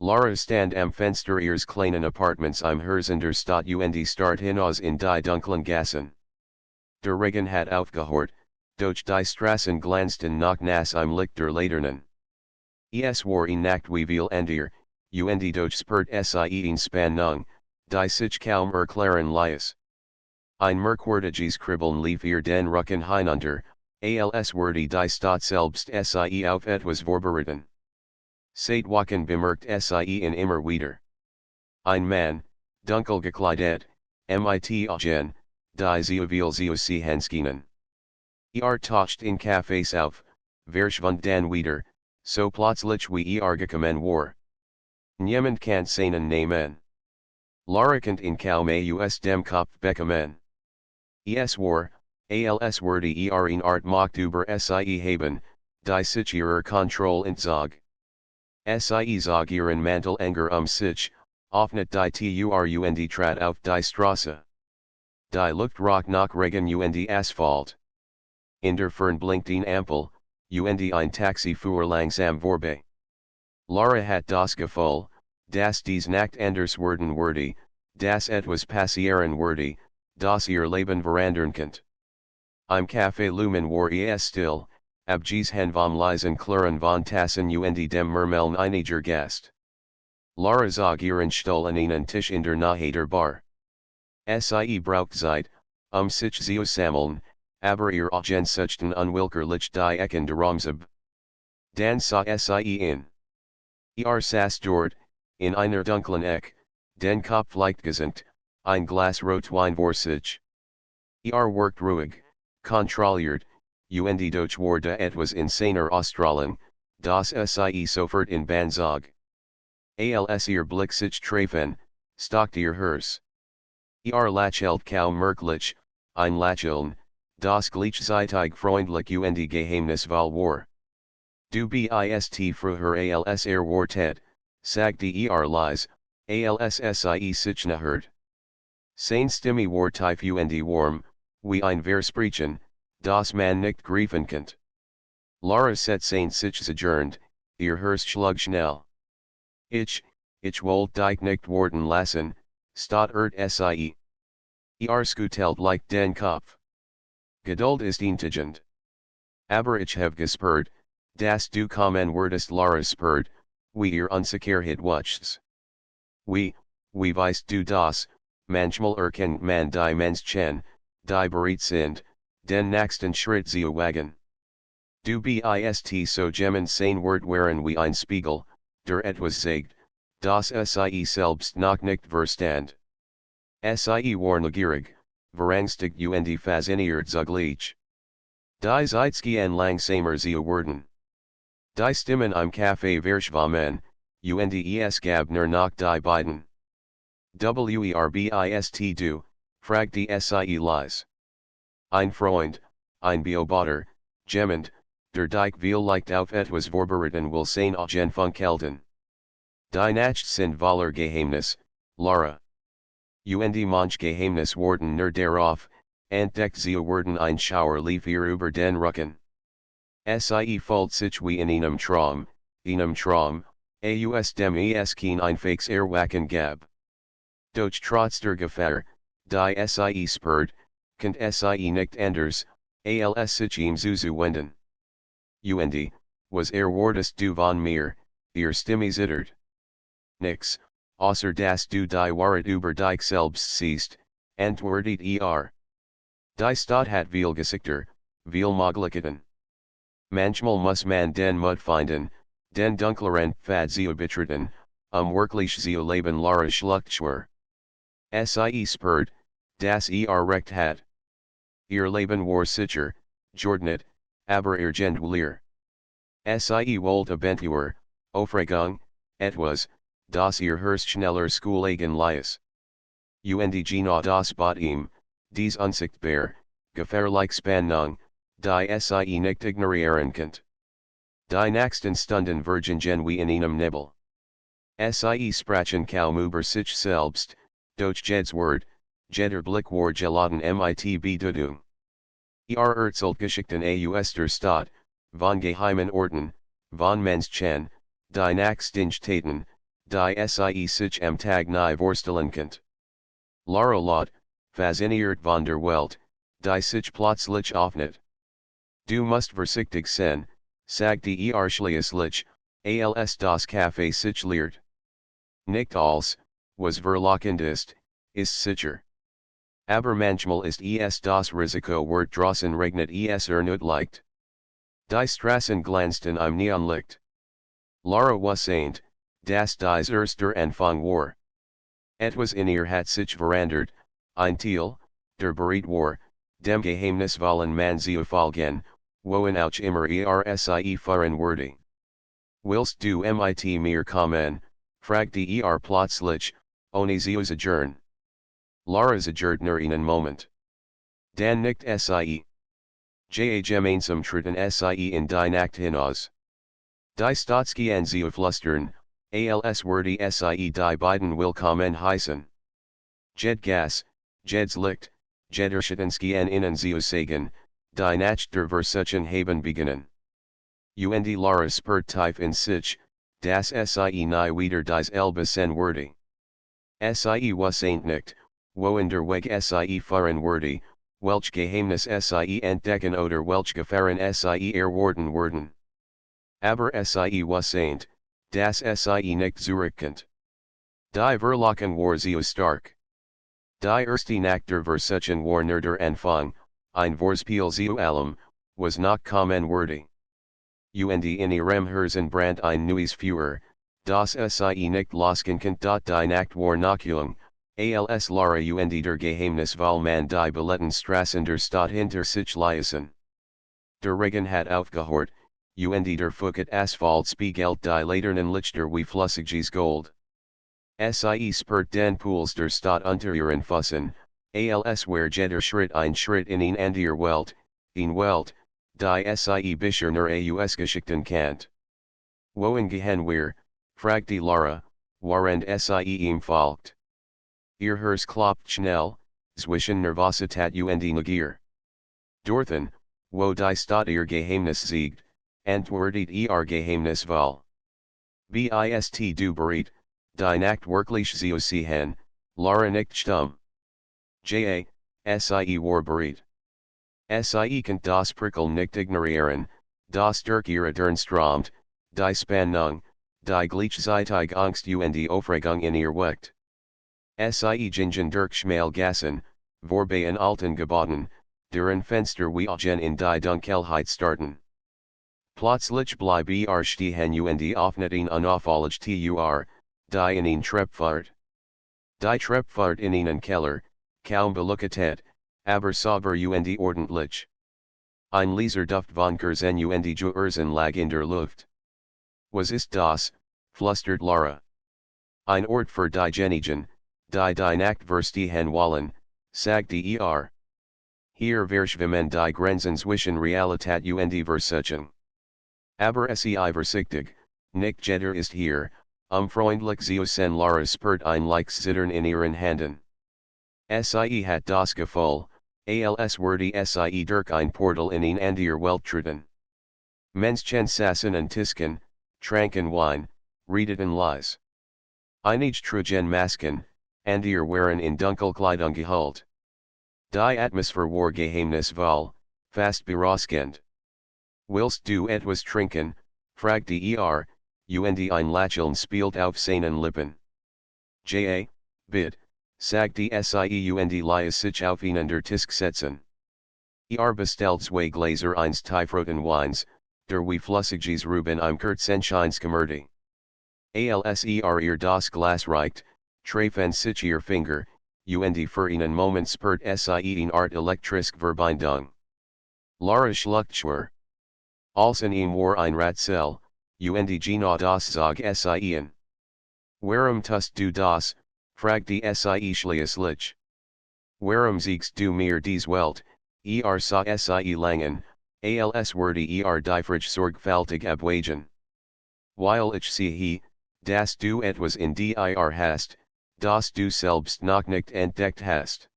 Lara stand am Fenster ihres kleinen Apartments im Herzinder Stadt und start hinaus in die dunklen Gassen. Der Regen hat aufgehört, doch die Straßen glanzten noch nass im Licht der Laternen. Es war in Nacht wie viel Andir, und doch spürt sie in Spannung, die sich kaum erklären ließ. Ein merkwürdiges Kribbeln lief ihr den Rücken hinunter, als würde die Stadt selbst sie auf etwas vorbereiten. Seit Wochen bemerkt sie in immer wieder. Ein Mann, dunkel gekleidet, mit Augen, die sehr viel sie hanskinen. Taucht in Cafés auf, verschwand dann wieder, so plötzlich wie gekommen war. Niemand kann seinen Namen. Lara kent in kaum aus dem Kopf bekommen. Es war, als würde in Art Macht über sie haben, die sich ihrer Kontrolle entzog. Sie zog ihren Mantel enger sich, öffnet die Tür und trat auf die Straße. Die Luft roch nach Regen und Asphalt. In der Fern blinkt eine Ampel, und ein Taxi fuhr langsam vorbei. Lara hat das Gefühl, dass dies Nacht anders werden würde, dass etwas passieren würde, das ihr Leben verändern könnte. Im Café Lumen war es still, abgesehen vom leisen Klirren von Tassen und dem Murmeln einiger Gäste. Lara zog ihren Stuhl an einen Tisch in der Nähe der Bar. Sie braucht Zeit, sich zu sammeln, aber ihr Augen suchten unwillkürlich die Ecken der Raumsab. Dann sah sie in. Saß dort, in einer dunklen Ecke, den Kopf leicht gesenkt, ein Glas Rotwein vor sich. Wirkt ruhig, kontrolliert, und doch war da etwas in seiner Ausstrahlung, das sie sofort in Bann zog. Als ihr Blick sich trafen, stockte ihr Herz. Lächelt kaum merklich, ein Lächeln, das gleichzeitig freundlich und geheimnisvoll war. Du bist früher als wartet, sagte leise, als sie sich nahert. Seine Stimme war tief und warm, wie ein Versprechen, das man nicht greifen konnte. Lara set seine sich adjourned, ihr Herz schlug schnell. Ich wollte dich nicht warten lassen, stottert sie. Schüttelt leicht den Kopf. Geduld ist intelligent. Aber ich habe gespürt, dass du kommen würdest. Lara spürt, wie ihr Unsicherheit wuchs. Wie weißt du das, manchmal erkennt man die Menschen, die bereit sind, den nächsten Schritt zu wagen. Du bist so jemand sein Wort waren wie ein Spiegel, der etwas sagt, das sie selbst noch nicht verstand. Sie war neugierig, verängstigt und fasziniert zugleich. Die Zeitskien langsamer zu werden. Die Stimmen im Café verschwammen, und es gab nur noch die beiden. Werbist du, fragte sie leise. Ein Freund, ein Beobachter, jemand, der dich vielleicht auf etwas vorbereiten will sein Augen funkelten. Die Nacht sind voller Geheimnis, Lara. Und manch Geheimnis worden nur darauf, entdeckt zu werden ein Schauer lief ihr über den Rücken. Sie fühlt sich wie in einem Traum, aus dem es kein Einfaches erwachen gab. Doch trotz der Gefahr, die sie spürt, könnt sie nicht anders, als sich ihm zuzuwenden. Und, was wurdest du von mir, ihr Stimme zittert. Nix, außer dass du die Wahrheit über dich selbst siehst, antwortet Die Stadt hat viel Gesichter, viel Möglichkeiten. Manchmal muss man den Mut finden, den dunkleren Pfad zu betreten, wirklich zu leben. Lara schluckt schwer. Sie spürt, dass recht hat. Ihr Leben war sicher, geordnet, aber irgendwann. Sie wollte Abentur, Aufregung, etwas, das ihr Herz schneller Schoolegen ließ. Und genau das bot ihm, dies unsichtbar, gefährlich Spannung, die sie nicht ignorieren konnte. Die nächsten Stunden vergingen wie in einem Nebel. Sie sprachen kaum über sich selbst, doch jed's Wort, jeder Blick war geladen mit Bedeutung. Erzählt Geschichten aus der Stadt, von geheimen Orten, von Menschen, die nach Stingtaten, die Sie sich am Tag nie vorstellen könnt. Lara Lot, fasziniert von der Welt, die sich plötzlich öffnet. Du musst vorsichtig sein, sagt die schließlich, als das Café sich leert. Nicht alles, was verlockend ist sicher. Aber manchmal ist es das Risiko wert draußen regnet es nicht leicht. Die Straßen glänzten im Neonlicht. Lara wusste, dass dies erster Anfang war. Etwas in ihr hat sich verändert, ein Teil, der bereit war, dem geheimnisvollen Mann zu folgen, wohin auch immer sie fahren würde. Willst du mit mir kommen, fragte plötzlich, ohne zu zögern. Lara zögert nur einen Moment. Dann nickt sie. Gemeinsam treten sie in die Nacht hinaus. Die Staatsgehen zu flüstern, als würde sie die beiden willkommen heißen. Jed Gas, Jed's Licht, Jederschittensgien innen zu sagen, die Nacht der Versuchen haben beginnen. Und Lara spürt tief in sich, dass sie nie wieder dieselbe sein würde. Sie wusste nicht, wohin der Weg sie fahren würde, welch Geheimnis sie entdecken oder welch Gefahren sie erwarten würden. Aber sie wusste, dass sie nicht zurückkommt. Die Verlockung war zu stark. Die erste Nacht der Versuchen war nur der Anfang, ein Vorspiel zu allem, was noch kommen würde. Und in ihrem Herzen brannt ein neues Feuer, das sie nicht losken konnte. Die Nacht war noch jung, als Lara und der geheimnisvolle Mann die Beletten Straßen der Stadt hinter sich ließen. Der Regen hat aufgehört, und der Fucket Asphalt spiegelt die Laternen Lichter wie flüssiges Gold. Sie spürt den Puls der Stadt unter ihren Füßen, als wär jeder Schritt ein Schritt in eine andere Welt, eine Welt, die sie bisher nur ausgeschichten kennt. Wohin gehen wir, fragte Lara, während sie ihm folgt. Ihr Herz klopft schnell, zwischen Nervosität und Neugier. Dorthin, wo die Stadt ihr Geheimnis siegt, antwortet ihr Geheimnisvoll. Bist du bereit, die Nacht wirklich zu sehen, Lara nicht stumm. Sie war bereit. Sie konnte das Prickeln nicht ignorieren, das durch ihre Dirn strömt, die Spannung, die gleichzeitige Angst und die Aufregung in ihr Wecht. Sie gingen durch schmale Gassen, vorbei an alten Gebäuden, deren Fenster wiegen in die Dunkelheit starten. Plötzlich blieb stehen und öffnet unauffällig die in een Trepfahrt. Die Trepfahrt in einen Keller, kaum beleuchtet, aber sauber und ordentlich. Ein leiser Duft von Kerzen und Geurzen lag in der Luft. Was ist das, flüstert Lara. Ein Ort für diejenigen, die Nacht verstehen wollen, sagte Hier verschwimmen die Grenzen zwischen Realität und Versuchung. Aber sei vorsichtig, nicht jeder ist hier, freundlich zu sein. Lara spürt ein leichtes Zittern in ihren Händen. Sie hat das Gefühl, als würde sie durch ein Portal in eine andere Welt treten. Menschen saßen und Tisken, tranken Wein, redeten leise. Einige trugen Masken, andere waren in Dunkelkleidung gehüllt. Die Atmosphäre war geheimnisvoll, fast berauschend. Willst du etwas trinken, fragte und ein Lächeln spielt auf seinen Lippen. Bitte, sagte sie und ließ sich aufeinander Tisch setzen. Bestellt zwei Gläser eines tiefroten Weins, der wie flüssiges Rüben im Kerzenscheins schimmerte. Als ihr das Glas reicht, treffen sich ihr Finger, und für einen Moment spürt sie eine Art elektrische Verbindung. Lara schluckt schwer. Als in ihm war ein Rätsel, und genau das zog sie in. Warum tust du das, fragte sie schließlich. Warum siegst du mir dies Welt, sah sie langen, als würde die Frage sorgfältig abwägen. Weil ich sehe, dass du etwas in dir hast, das du selbst noch nicht entdeckt hast.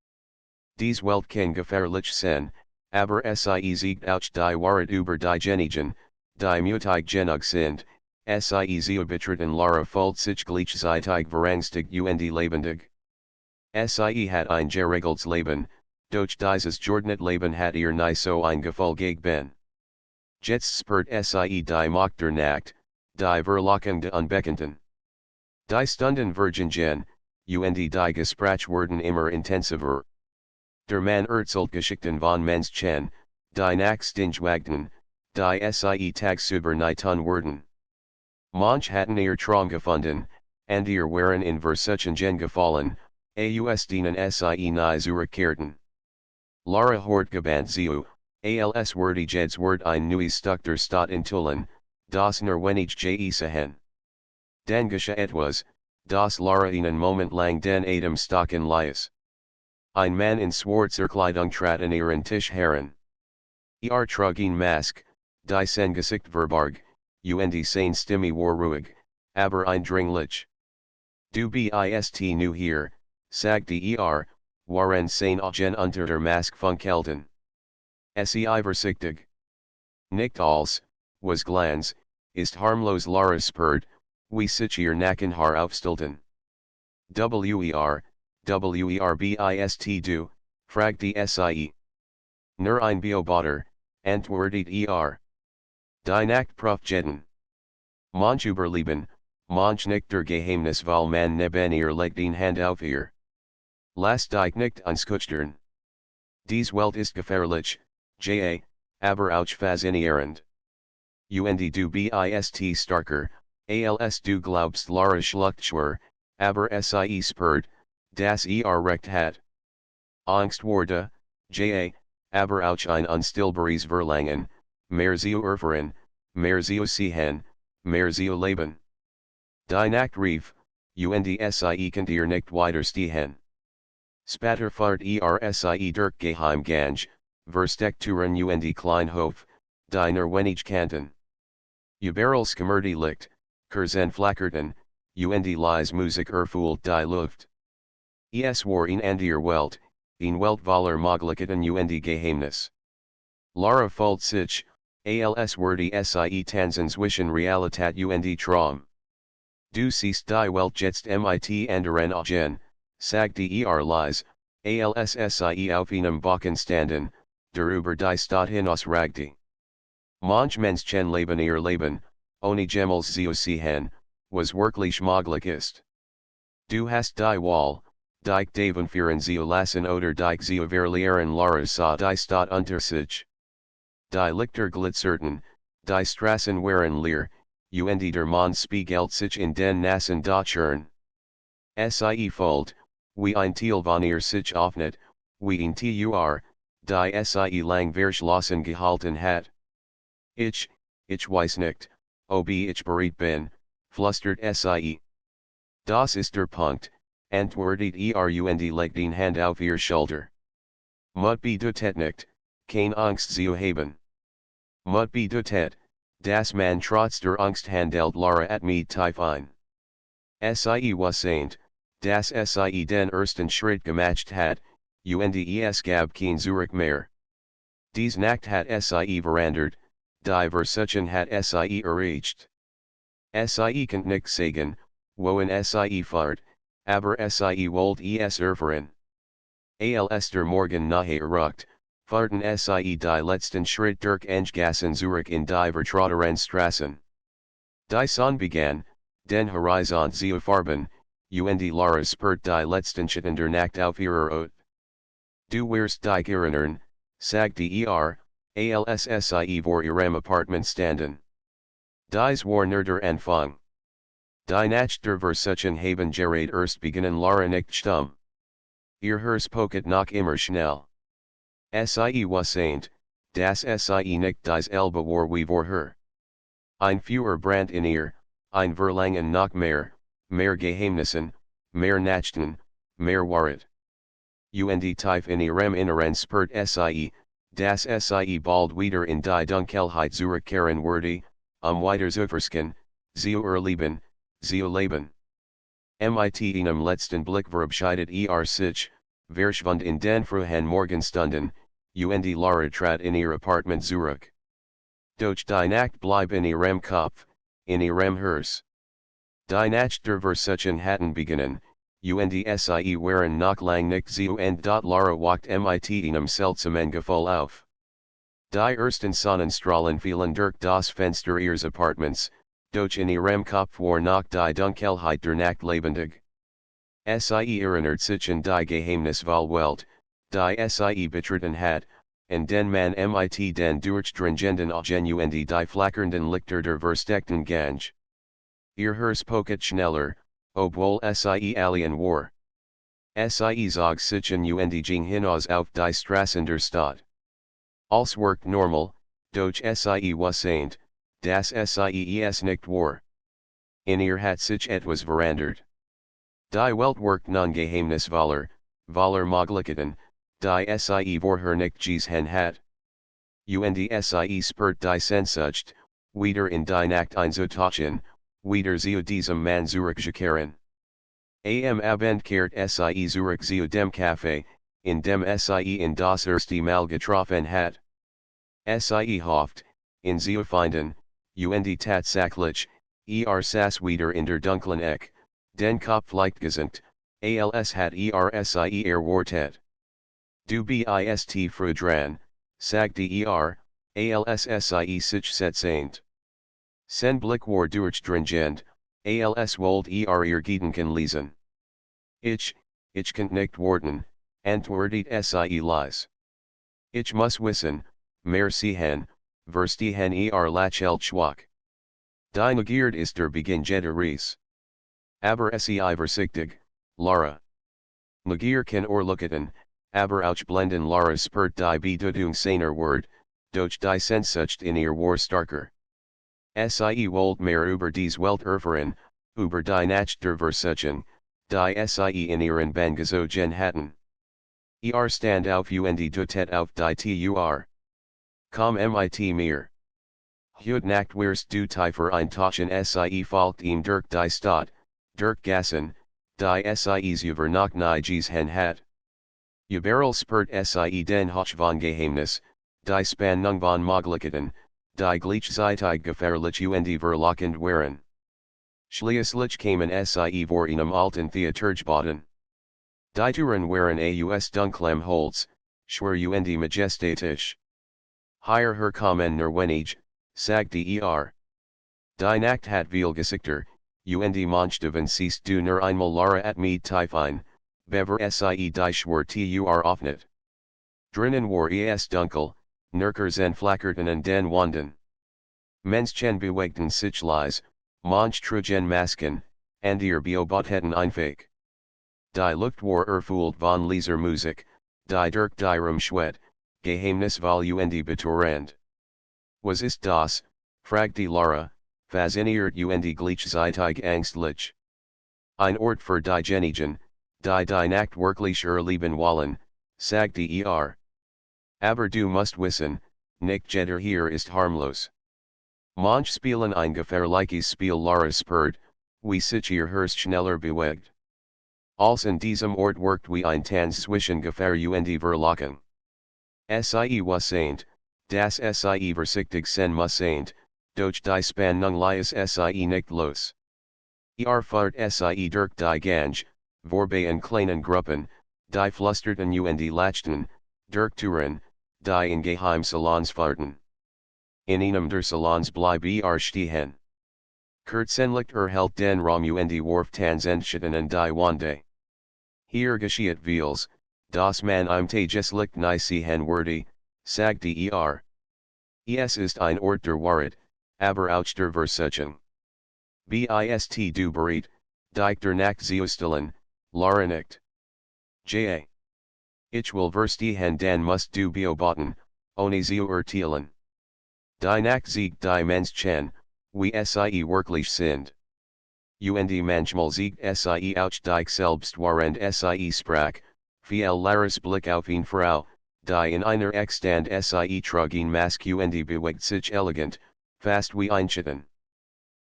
Dies Welt kann gefährlich sein, aber sie siegt auch die Wahrheit über diejenigen, die mutig genug sind, Sie Zeobitrat Lara Fult sich gleich Zeitig Verangstig und Lebendig. Sie hat ein geregeltes Leben, doch dieses Jordanet Leben hat ihr nie so ein Gefühl gegeben. Jetzt spürt Sie die Macht der Nacht, die Verlockung der Unbekannten. Die Stunden vergingen, und die Gespräche wurden immer intensiver. Der Mann erzählt Geschichten von Menschen, die nach Stingwagten, die Sie tagsüber nicht wurden. Manch hatten ihr Traum gefunden, und ihr waren in Versuchen gefallen, aus denen Sie nie zurückkehrten. Lara hort gebannt zu, als wurde jeds Wort ein neues Stück der Stadt enthüllen, das nur wenig sehen. Dann geschah etwas, das Lara einen Moment lang den Atem stocken ließ. Ein Mann in schwarzer Kleidung trat in ihren Tisch heran. Trug ihn Mask, die sein Gesicht verbarg, und seine Stimme war ruhig, aber eindringlich. Du bist nu hier, sagte waren seine Augen unter der Mask funkelten. Sei vorsichtig. Nicht alles, was Glanz, ist harmlos Lara spurt, wie sich ihr Nacken Haar aufstellten. Bist du, fragte Sie. Nur ein Beobachter, antwortet Die Nacht Profjetten. Manch überleben, manch nicht der Geheimnis weil man neben ihr legt den Hand auf ihr. Lass dich nicht einschüchtern. Dies Welt ist gefährlich, aber auch faszinierend. Und du bist starker, als du glaubst Lara schluckt schwer, aber Sie spürt, dass recht hat. Angst wurde, aber auch ein unstillbares Verlangen, mehr zu erfahren, mehr zu sehen, mehr zu leben. Die Nacht rief, und Sie könnt ihr nicht widerstehen. Spatter fahrt Sie durch Geheimgang, Verstecktüren und Kleinhof, die nur wenig kannten. Überalls Komödie licht, Kerzen flackerten, und leise Musik erfüllt die Luft. Es war in andere Welt, in Welt voller Möglichkeiten und Geheimnis. Lara fühlt sich, als würde Sie tanzen zwischen Realität und Traum. Du siehst die Welt jetzt mit anderen Augen, sagte leise, als Sie auf einem Balken standen, der über die Stadt hinaus ragte. Manch Menschen leben ihr Leben, ohne Jemals zu sehen, was wirklich möglich ist. Du hast die Wahl, dich davonführen zu lassen oder dich zu verlieren. Lara sah die Stadt unter sich. Die Lichter glitzerten, die Straßen waren leer, und der Mond spiegelt sich in den nassen Dachern. Sie fühlt, wie ein Teil von ihr sich öffnet, wie ein Teur, die Sie lang verschlossen gehalten hat. Ich weiß nicht, ob ich bereit bin, flüstert Sie. Das ist der Punkt, antwortet und legt den Hand auf ihr Schulter. Mut bedeutet nicht, keine Angst zu haben. Mut bedeutet, dass man trotz der Angst handelt. Lara mit tief ein. Sie wusste, dass Sie den ersten Schritt gemacht hat, und es gab kein Zurück mehr. Dies Nacht hat Sie verandert, die Versuchung hat Sie erreicht. Sie kann nicht sagen, wohin Sie fahrt, aber Sie wollt es erfahren. Als der Morgen nahe rückt, fahrten Sie die letzten Schritt durch Enggassen zurück in die vertrauteren Straßen. Die Sonne begann, den Horizont zu farben, und Lara spürt die letzten Schatten der Nacht auf ihrer Haut. Du wirst dich erinnern, sagte als Sie vor ihrem Apartment standen. Dies war nur der Anfang. Die Nacht der Versuchung haben gerade erst beginnen. Lara nicht stumm. Ihr Herz pocket noch immer schnell. Sie wusste, dass Sie nicht dies Elbe war wie vorher. Ein Feuer brannt in ihr, ein Verlangen nach mehr Geheimnissen, mehr Nachten, mehr Wahrheit. Und tief in ihrem Inneren spürt Sie, dass Sie bald wieder in die Dunkelheit zurückkehren würde, weiter zu verstehen, zu erleben, zu leben. Mit einem letzten Blick verabschiedet sich, verschwand in den frühen Morgenstunden, und Lara trat in ihr Apartment zurück. Doch die Nacht blieb in ihrem Kopf, in ihrem Hers. Die Nacht der Versuchen hatten beginnen, und sie waren noch lang nicht zu Ende. Lara wacht mit einem seltsamen Gefühl auf. Die ersten Sonnenstrahlen fielen durch das Fenster ihres Apartments, doch in ihrem Kopf war noch die Dunkelheit der Nacht lebendig. Sie erinnert sich an die geheimnisvolle Welt, die sie betreten hat, und den man mit den durchdringenden Augen und die flackernden Lichter der versteckten Gange. Ihr Herz pocket schneller, obwohl sie alien war. Sie zog sich und ging hinaus auf die Straßen der Stadt. Alles worked normal, doch sie wusste, dass es nicht war. In ihr hat sich etwas verandert. Die Welt worked nun geheimnisvoller, voller Möglichkeiten, die sie vorher nicht gesehen hat. Und sie spürt die Sehnsucht, wieder in die Nacht einzutauchen, wieder zu diesem Mann zurückzukehren. Am Abend kehrt sie zurück zu dem Café, in dem sie in das erste Mal getroffen hat. Sie hofft, ihn zu finden, und tatsächlich, saß wieder in der dunklen Ecke, den Kopf leicht gesenkt, als hat sie erwartet. Du bist früh dran, sagte als sie sich setzend. Sein Blick war durchdringend, als wollte ihr Gedanken lesen. Ich kann nicht warten, antwortet sie leise. Ich muss wissen, mehr sehen, verstehen lächelt schwach. Die Neugierde ist der Beginn jedes. Aber sei vorsichtig, Lara. Neugier kann Ohrlücketen, aber auch blenden. Lara spürt die Bedeutung seiner Wort, doch die Sehnsucht in ihr war starker. Sie wollte mehr über dies Welt erfahren, über die Nacht der Versuchen, die sie in ihren Bann gezogen hatten. Stand auf und dutet auf die Tur. Komm mit mir. Heute Nacht wirst du tiefer eintauchen. Sie folgt ihm durch die Stadt, durch Gassen, die sie über noch nie gesehen hat. Überall spürt sie den Hauch von Geheimnis, die Spannung von Möglichkeiten, die gleichzeitig gefährlich und verlockend waren. Schließlich kamen sie vor einem alten Theatergebäude. Die Türen waren aus dunklem Holz, schwer und majestatisch. Hier herkommen nur wenig, sagte Die Nacht hat viel Gesichter, und manchmal siehst du nur einmal. Lara at mit Tiefein, bever sie die Schwur Tur offnet. Drinnen war es dunkel, nirkers en flackerten en den Wanden. Menschen bewegten sich leise, manch trugen Masken, und ihr beobachteten einfach. Die Luft war erfüllt von leiser Musik, die durch die Raum schwet, geheimnisvoll und beturend. Was ist das? Fragte Lara, fasziniert und gleichzeitig ängstlich. Ein Ort für die Genigen, die Nacht wirklich erleben wollen, sagte Aber du musst wissen, nicht jeder hier ist harmlos. Manch spielen ein gefährliches Spiel. Lara spürt, wie sich ihr Herz schneller bewegt. Als in diesem Ort workt wie ein Tanz zwischen Gefahr und Verlockung. Sie wusste, dass sie vorsichtig sein musste, doch die Spannung ließ sie nicht los. Fahrt sie durch die Gange, vorbei in kleinen Gruppen, die flusterten und lachten, durch Türen, die in Geheimsalons fahrten. In einem der Salons blieb stehen. Kurzlich erhält den Raum und warf Tanzenschatten und die Wande. Hier geschieht vieles, das man im Tageslicht nie sehen würde, sagte Es ist ein Ort der Wahrheit, aber auch der Versuchung. Bist du bereit, dich der Nacht zu stellen, Lara nicht. Ich will verstehen, dann musst du beobachten, ohne zu urteilen. Die Nacht siegt die Menschen, wie sie wirklich sind. Und manchmal siegt sie auch dich selbst, während sie sprach, fiel Laras Blick auf eine Frau, die in einer Ecke stand. Sie trug eine Maske und bewegt sich elegant, fast wie ein Schatten.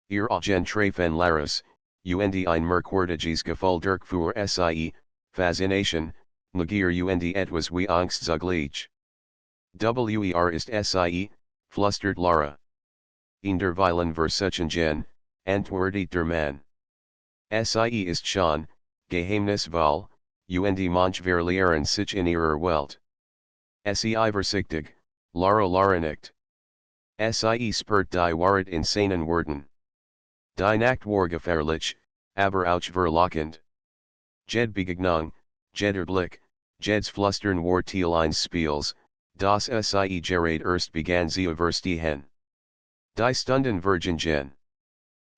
Ihr Augen trafen Laras, und ein merkwürdiges Gefühl durchfuhr sie, Faszination, Neugier und etwas wie Angst zugleich. Ist sie, flüstert Lara. In der vielen Versuchen, Antwoordigt der Mann. Sie ist schon, geheimnisvoll, und manch verlieren sich in ihrer Welt. Sie Iversichtig, Lara nicht. Sie spurt die Wahrheit in seinen Worten. Die Nacht war gefährlich, aber auch verlockend. Jed Begegnung, jeder Blick, Jeds Flüstern war Teil eines Spiels, das Sie gerade erst begann zu verstehen. Die Stunden vergingen.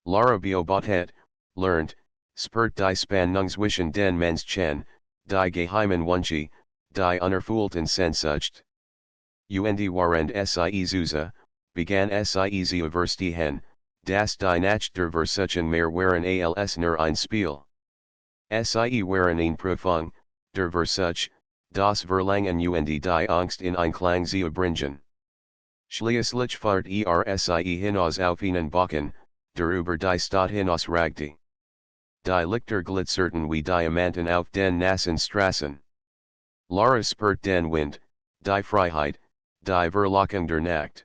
Lara beobachtet, lernt, spurt die Spannung zwischen den Menschen, die geheimen Wünsche, die unerfüllten Sehnsucht. Und während Sie Zusa, begann Sie zu verstehen, dass die Nacht der Versuchung mehr waren als nur ein Spiel. Sie waren ein Prüfung, der Versuch, das Verlangen und die Angst in Einklang zu bringen. Schließlich fahrt Sie hinaus auf einen Balken, der über die Stadt hinaus ragte. Die Lichter glitzerten wie Diamanten auf den nassen Straßen. Lara spürt den Wind, die Freiheit, die Verlockung der Nacht.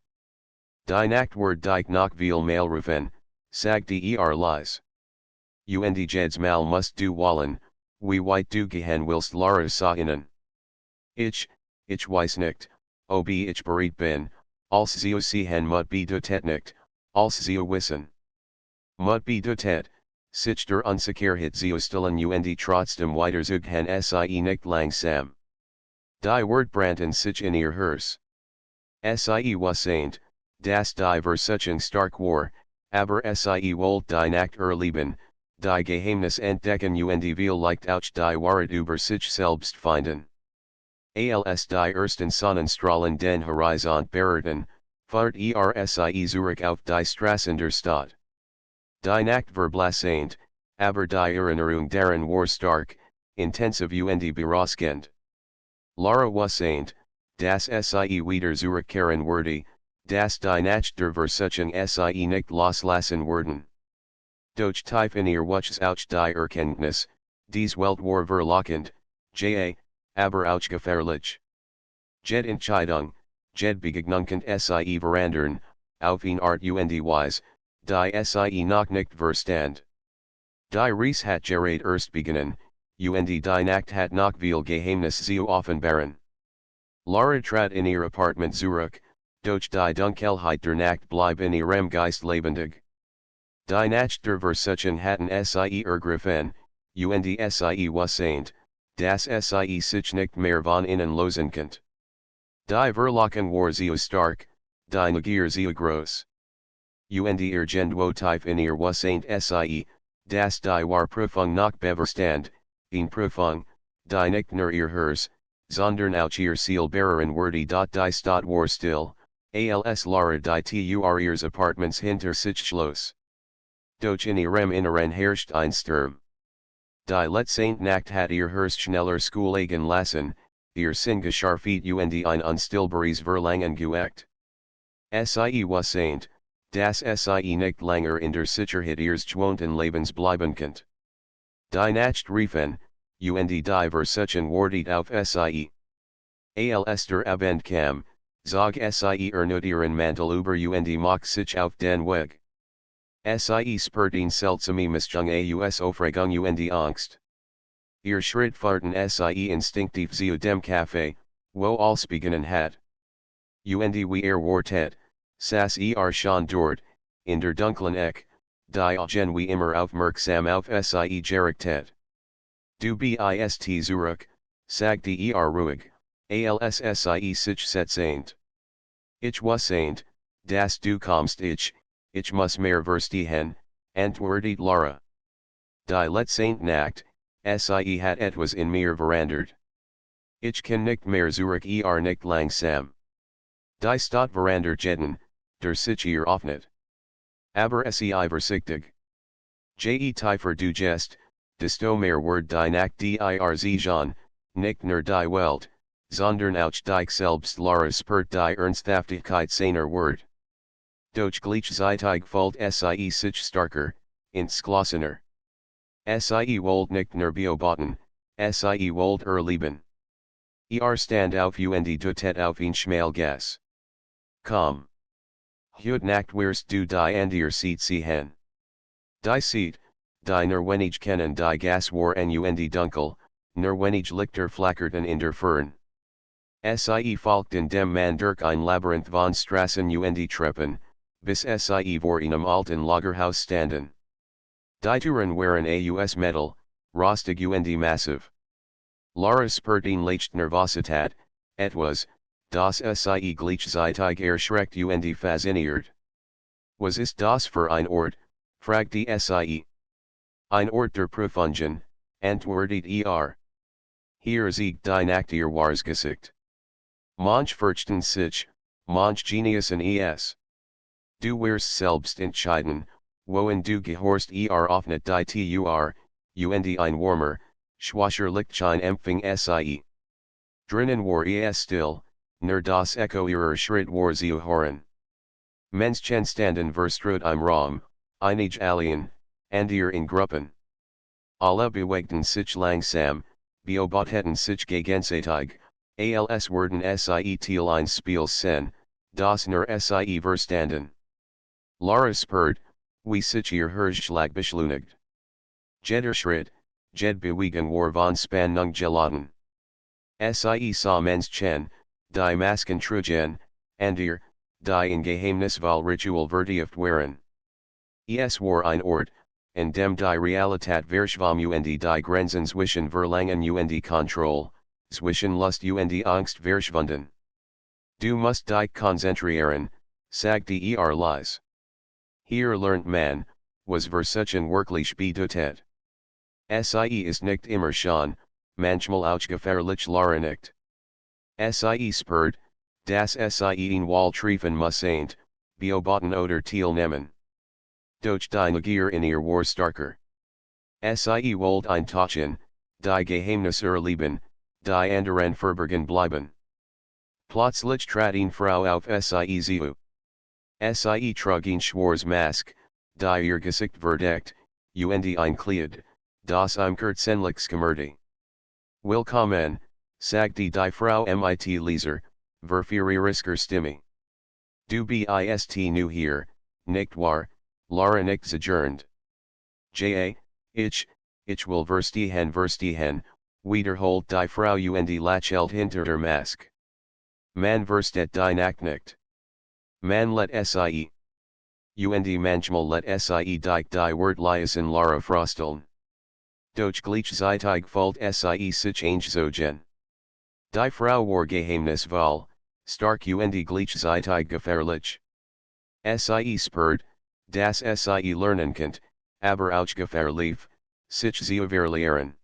Die Nacht wird dich noch viel mal rufen, sagte Leise. Und Jeds mal musst du wollen, wie weit du gehen willst Lara sah ihnen. Ich weiß nicht, ob ich bereit bin, als zu sehen mut bedeutet nicht, als zu wissen. Mut bedeutet, sich der Unsicherheit zu stellen und trotzdem weiter zu gehen Sie nicht langsam. Die Wort brannten sich in ihr Herz. Sie wusste, dass die Versuchung stark war, aber Sie wollte die Nacht erleben, die Geheimnis entdecken und vielleicht auch die Wahrheit über sich selbst finden. Als die ersten Sonnenstrahlen den Horizont berührten, fahrt Sie zurück auf die Straßen der Stadt. Die Nacht war blasend, aber die Erinnerung daran war stark, intensiv und berauschend. Lara wusste, dass Sie wieder zurückkehren würde, dass die Nacht der Versuchung Sie nicht loslassen würden. Doch tief in ihr wuchs auch die Erkenntnis, dies Welt war verlockend, aber auch gefährlich. Jed Entscheidung, Jed Begegnungen Sie verandern, auf eine Art und Weise, die Sie noch nicht verstand. Die Reise hat gerade erst beginnen, und die Nacht hat noch viel Geheimnis zu offenbaren. Lara trat in ihr Apartment zurück, doch die Dunkelheit der Nacht blieb in ihrem Geist lebendig. Die Nacht der Versuchung hatten Sie ergriffen, und Sie wusste, dass Sie sich nicht mehr von innen losen konnte. Die Verlockung war zu stark, die Neugier zu groß. Und irgendwo tief in ihr wusste Sie, dass die Prüfung noch bevorstand, eine Prüfung, die nicht nur ihr Herz, sondern auch ihr Ziel bewahren würde. Die Stadt war still, als Lara die Tour ihres Apartments hinter sich schloss. Doch in ihrem Inneren herrscht ein Sturm. Die letzte Nacht hat ihr Herz schneller schlagen lassen, ihr Sinn geschärft und ein unstillbares Verlangen geweckt. Sie wusste, dass Sie nicht länger in der Sicherheit ihres gewohnten Lebens bleiben konnte. Die Nacht riefen, und die Versuchung wartet auf Sie. Als der Abend kam, zog Sie erneut ihren Mantel über und machte sich auf den Weg. Sie spürten seltsame Mischung aus Aufregung und Angst. Ihr Schritt fahrten Sie instinktiv zu dem Café, wo alles beginnen hat. Und wie wartet, saß schon dort, in der dunklen Ecke, die Augen wie immer aufmerksam auf Sie gerichtet. Du bist zurück, sagte ruhig, als Sie sich setzend. Ich wusste, dass du kommst. Ich muss mehr verstehen, antwortet Lara. Die letzte Nacht, Sie hat etwas in mir verandert. Ich kann nicht mehr zurück nicht langsam. Die Stadt verandert jeden, der sich ihr öffnet. Aber Sie Iversichtig. Tiefer du gest, desto mehr wird die Nacht dir's nicht nur die Welt, sondern auch dich selbst. Lara spürt die Ernsthaftigkeit seiner Wort. Doch gleichzeitig fühlt Sie sich starker, entschlossener. Sie wollt nicht nur beobachten, Sie wollt erleben. Stand auf und deutet auf ein Schmalgas. Komm. Heute Nacht wirst du die an dir Seat sehen. Die Seed, die Nerwenige kennen die Gaswar und Dunkel, Nerwenige Lichter flackerten in der Fern. Sie folgten dem man durch ein Labyrinth von Strassen und Treppen, bis sie vor einem alten Lagerhaus standen. Die Türen waren aus Metall, rostig und massiv. Lara spürt ihn leicht Nervosität, etwas, das sie gleichzeitig erschreckt und fasziniert. Was ist das für ein Ort, fragte sie. Ein Ort der Prüfungen, antwortet Hier siegt die Nacht ihr wahres Gesicht. Manch fürchten sich, manch genießen es. Du wirst selbst entscheiden, wohin du gehorst offnet die Tür, und ein warmer, schwacher Lichtschein empfing sie. Drinnen war es still, nur das Echo ihrer Schritt war zu hören. Menschen standen verstreut im Raum, einige allein, andere in Gruppen. Alle bewegten sich langsam, beobachteten sich gegenseitig, als würden sie Teil eines Spiels sehen, das nur sie verstanden. Lara spürt, wie sich ihr Herzschlag beschleunigt. Jeder Schritt, jede Bewegung war von Spannung geladen. Sie sah Menschen, die Masken trugen, andere, die in Geheimnisvoll Ritual vertieft waren. Es war ein Ort, in dem die Realität verschwamm und die Grenzen zwischen Verlangen und Kontrolle, zwischen Lust und Angst verschwunden. Du musst dich konzentrieren, sagte leise. Hier lernt man, was Versuchen wirklich bedeutet. Sie ist nicht immer schon, manchmal auch gefährlich Lara nicht. Sie spürt, dass sie in Wall treffen muss beobachten oder teilnehmen. Doch die Neugier in ihr war starker. Sie wollte eintauchen, die Geheimnis erleben, die anderen verborgen bleiben. Plötzlich trat eine Frau auf sie zu. Sie trug ein schwarzes Mask, die ihr Gesicht verdeckt, und ein Kleid, das im Kurzenlich schimmerte. Willkommen, sagte die Frau mit leiser, verführerischer Stimme. Du bist new hier, nicht wahr, Lara nicht zagierend. Ich will verstehen, wiederholt die Frau und lächelt hinter der Mask. Man versteht die Nacht nicht. Man let sie. Und manchmal let sie dich die Wörtleisen Lara frosteln. Doch gleichzeitig folgt sie sich einzogen. Die Frau war geheimnisvoll, stark und gleichzeitig gefährlich. Sie spürt, dass sie lernen könnt, aber auch gefährlich, sich zu verlieren.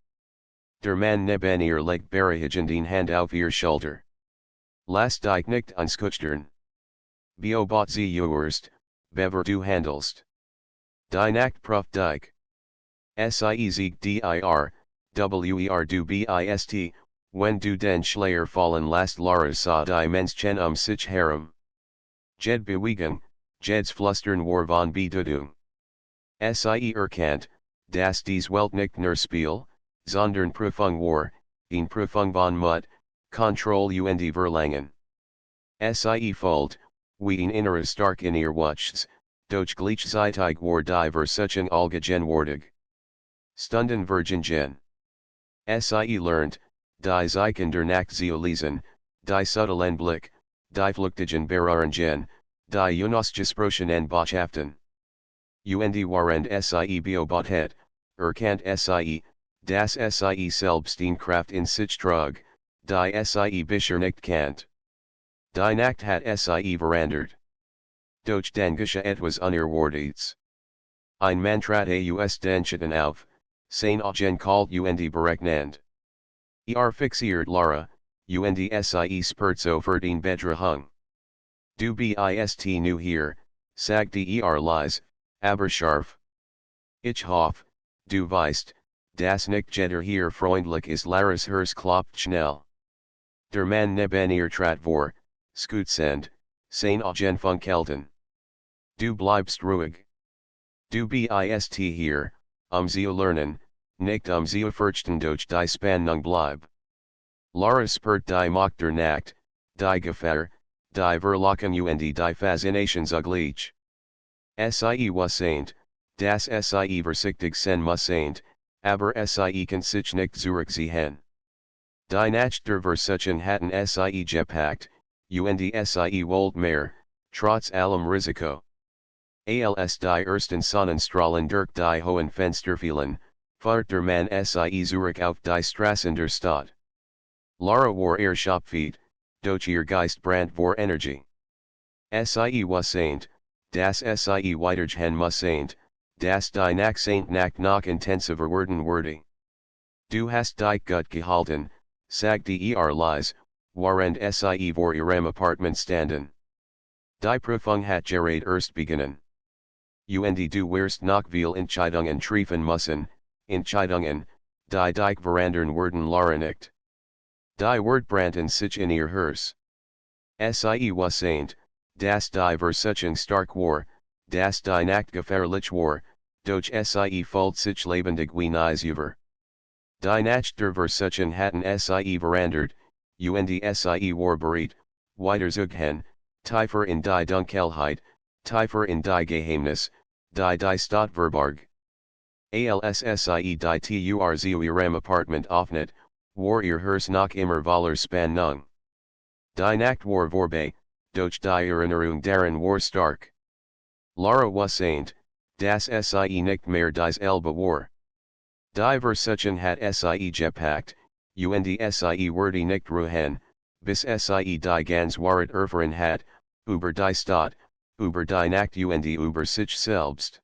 Der Mann neben ihr legt beruhigend eine Hand auf ihr Schulter. Lass dich nicht anschüchtern. Beobacht sie juerst, bever du handelst. Die Nacht prüft dich. Sie siegt dir, du bist, wenn du den Schleier fallen lässt Lara sah die Menschen sich herum. Jed Bewegung, Jeds Flüstern war von Bedeutung. Sie erkannt, dass dies Welt nicht nur Spiel, sondern Prüfung war, eine Prüfung von Mut, Kontrolle und Verlangen. Sie folgt, wie ein innerer stark in ihr Wuchts, doch gleichzeitig war die Versuchung allgegenwärtig. Stunden vergingen. Sie lernt, die Zeichen der Nacht zu lesen, die subtilen Blick, die flüchtigen Berührungen, die unausgesprochenen Botschaften. Und während sie beobachtet, erkannt sie, dass sie selbst eine Kraft in sich trug, die sie bisher nicht kannt. Die Nacht hat sie verändert. Doch dann geschah etwas Unerwartetes. Ein Mann trat aus den Schatten auf, sein Augen kalt und berechnend. Fixiert Lara, und sie spürt sofort eine Bedrohung. Du bist new hier, sagte leise, aber scharf. Ich hoffe, du weißt, dass nicht jeder hier freundlich ist. Laras Herz klopft schnell. Der Mann neben ihr trat vor, skutzend, sein Augen funkelten. Du bleibst ruhig. Du bist hier, zu lernen, nicht zu fürchten durch die Spannung bleib. Lara spürt die Macht der Nacht, die Gefahr, die Verlockung und die Faszination zugleich. Sie wusste, das Sie Versichtig sen Mussaint, aber Sie kann sich nicht zurückziehen. Die Nacht der Versuchen hatten Sie gepackt, und Sie wollt mehr, trotz allem Risiko. Als die ersten Sonnenstrahlen durch die hohen Fenster fielen, fahrt der Mann Sie zurück auf die Straßen der Stadt. Lara war Schopfeed, doch ihr Geist brannt vor Energie. Sie Wassaint, das Sie weitergehen Mussaint, das die Nacht noch intensiver werden würde. Du hast dich gut gehalten, sagt die Lies, warend Sie vor ihrem Apartment standen. Die Prüfung hat gerade erst beginnen. Und du wirst noch viel Entscheidungen treffen müssen, Entscheidungen, die dich verändern werden Lara nicht. Die Wort brannten sich in ihr Herz. Sie Wassaint, das die Versuchung stark war, das die Nacht gefährlich war, doch Sie fühlt sich lebendig wie nie zuvor. Die Nacht der Versuchung hatten Sie verändert, und Sie war bereit, weiterzugehen, tiefer in die Dunkelheit, tiefer in die Geheimnis, die Stadt verbarg. Als Sie die Tür zu ihrem Apartment öffnet, war ihr Herz noch immer voller Spannung. Die Nacht war vorbei, doch die Erinnerung daran war stark. Lara Wassaint, das Sie nicht mehr dieselbe war. Die Versuchung hat Sie gepackt, und Sie wurde nicht ruhen, bis Sie die ganz Wahrheit erfahren hat, über die Stadt, über die Nacht und über sich selbst.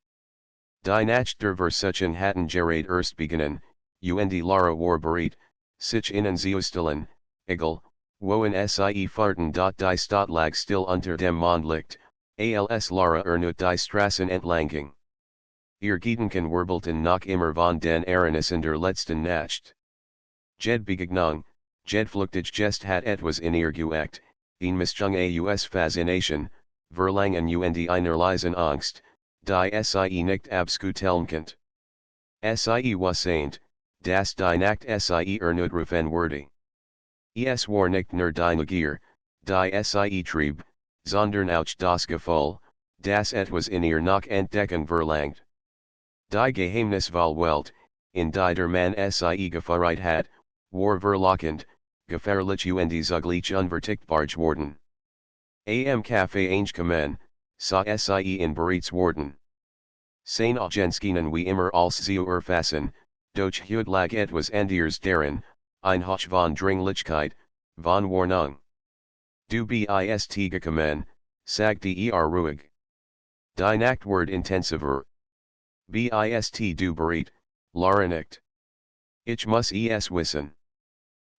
Die Nacht der Versuchung hatten gerade erst beginnen, und Lara war bereit, sich innen zu stellen, egal, wohin Sie fahrten. Die Stadt lag still unter dem Mondlicht, als Lara erneuert die Straßen entlang. Ihr Gedanken wirbelten noch immer von den Ereignissen der letzten Nacht. Jede Begegnung, jede Flüchtig Gest hat etwas in ihr geweckt, eine Mischung aus Faszination, Verlangen und einer leisen Angst, die Sie nicht abskuteln könnt. Sie Wassaint, das die Nacht Sie erneut rufen würde. Es war nicht nur die Neugier, die Sie trieb, sondern auch das Gefühl, das etwas in ihr noch entdecken verlangt. Die Geheimnisvolle Welt, in die der Mann Sie gefahren hat, war verlockend, gefährlich und zugleich unverzichtbar geworden. Am Café eingekommen, sah Sie in bereits worden. Seine Agenskinen wie immer als zu erfassen, doch heute lag etwas anderes darin, ein Hoch von Dringlichkeit, von Warnung. Du bist gekommen, sagte ruhig. Die Nacht wird intensiver. Bist du bereit, Lara nicht. Ich muss es wissen.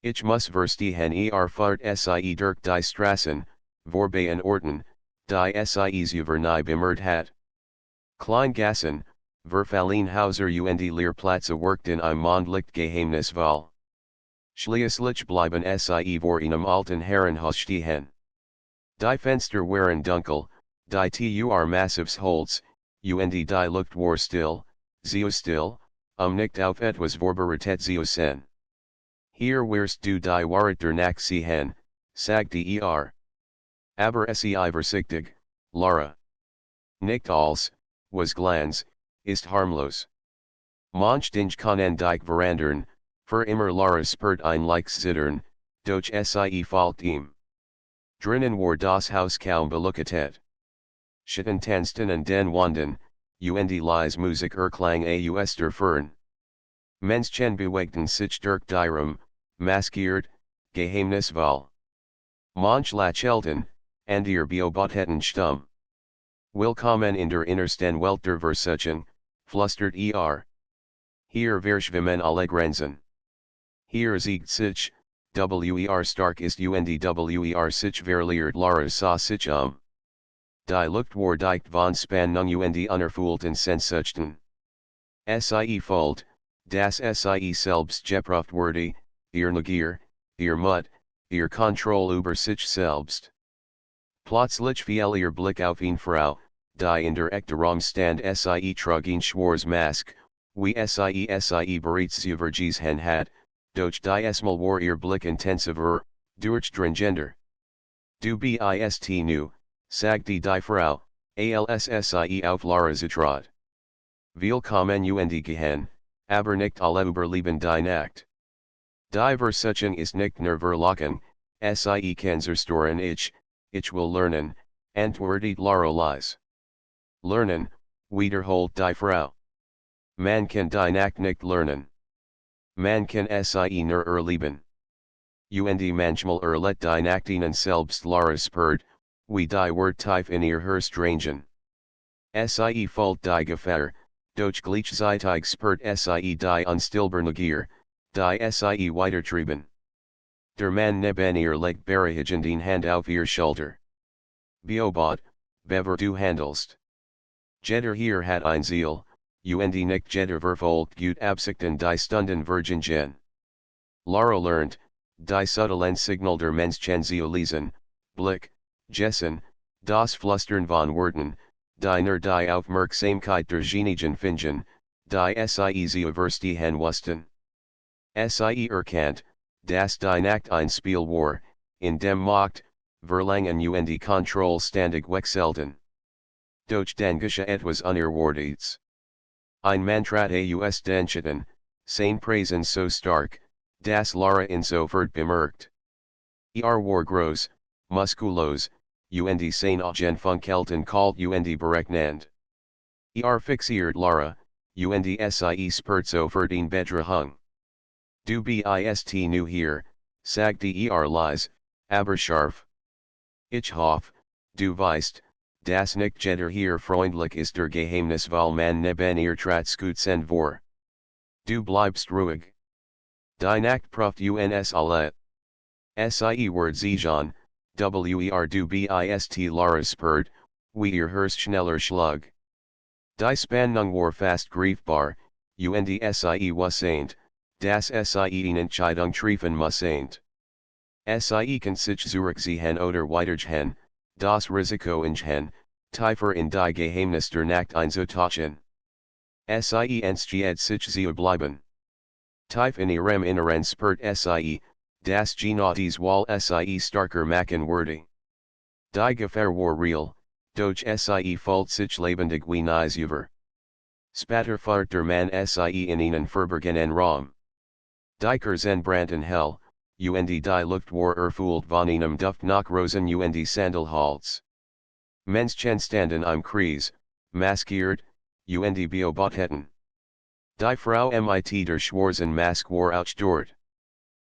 Ich muss verstehen fahrt Sie durch die Straßen, vorbei an Orten, die Sie zuvor nie bemerkt hat. Kleingassen, Verfallenhäuser und Lehrplätze workten im Mondlicht geheimnisvoll. Schließlich bleiben Sie vor einem alten Herrenhaus stehen. Die Fenster waren dunkel, die Tür massives Holz, und die Luft war still, so still, nicht auf etwas vorbereitet zu sein. Hier wirst du die Wahrheit der Nacht sehen, sagte Aber sei vorsichtig, Lara. Nicht alles, was Glanz, ist harmlos. Manch Dinge können dich verandern, für immer Lara spürt ein leichtes Zittern, doch Sie folgt ihm. Drinnen war das Haus kaum beleuchtet. Schatten tanzten an den Wänden, und leise Musik erklang aus der Ferne. Menschen bewegten sich durch die Raum, maskiert, geheimnisvoll. Manch lächelten, andere beobachteten stumm. Willkommen in der innersten Welt der Versuchung, flüstert Hier verschwimmen alle Grenzen. Hier siegt sich, stark ist und sich verliert Lara sah sich Die Luft war dicht von Spannung und unerfüllten Sehnsüchten. Sie fühlt, dass Sie selbst geprüft wurde, ihr Neugier, ihr Mut, ihr Kontrolle über sich selbst. Plötzlich fiel ihr Blick auf eine Frau, die in der Ecke stand. Sie trug ein schwarzes Mask, wie Sie bereits gesehen hat, doch diesmal war ihr Blick intensiver, durchdringender. Du bist nu, sagte die Frau, als Sie auf Lara zutrat. Willkommen und gehen, aber nicht alle überleben die Nacht. Die Versuchung ist nicht nur verlocken, sie kann zerstören. Ich will lernen, antwortet Lara leise. Lernen, wiederholt die Frau. Man kann die Nacht nicht lernen. Man kann sie nur erleben. Und manchmal let die Nacht ihnen selbst Lara spürt, wie die Wort tief in ihr Herz drangen. Sie fault die Gefahr, doch gleichzeitig spürt sie die unstillbare Gier, die sie weitertreiben. Der Mann neben ihr legt beruhigend den Hand auf ihr Schulter. Beobot, bever du handelst. Jeder hier hat ein Ziel, und nicht jeder verfolgt gut Absichten die Stunden vergingen. Lara lernt, die subtilen Signal der Menschen zu lesen, Blick, Gessen, das Flüstern von Worten, die nur die Aufmerksamkeit der Genigen finden, die sie zu verstehen wussten. Sie erkannt, dass die Nacht ein Spiel war, in dem Macht, Verlangen und Kontrolle ständig wechselten. Doch dann geschah etwas Unerwartetes. Ein Mann trat aus den Schatten, seine Präsenz so stark, dass Lara ihn sofort bemerkt. War groß, muskulös, und seine Augen funkelten kalt und berechnend. Fixiert Lara, und sie spürt sofort in Betrachtung. Du bist new hier, sagte leise, aber scharf. Ich hoffe, du weißt, dass nicht jeder hier freundlich ist der Geheimnis weil man neben ihr tratschkutzen vor. Du bleibst ruhig. Die Nacht prüft uns alle. Sie wird siegen, du bist Lara spürt, wie ihr Herz schneller schlug. Die Spannung war fast greifbar, und sie wusste, dass sie eine Entscheidung treffen mussten. Sie kann sich zurückziehen oder weitergehen, das Risiko ingehen, tiefer in die Geheimnis der Nacht einzutauchen. Sie entschied sich zu bleiben. Tief in ihrem Inneren spürt sie, dass Genotes wall sie starker machen würde. Die Gefahr war real, doch sie fühlt sich lebendig wie nie zuvor. Später fährt der Mann sie in einen verborgenen Raum. Die Kerzen brannten hell, und die Luft war erfüllt von einem Duft nach Rosen und Sandelholz. Menschen standen im Kreis, maskiert, und beobachteten. Die Frau mit der schwarzen Maske war auch dort.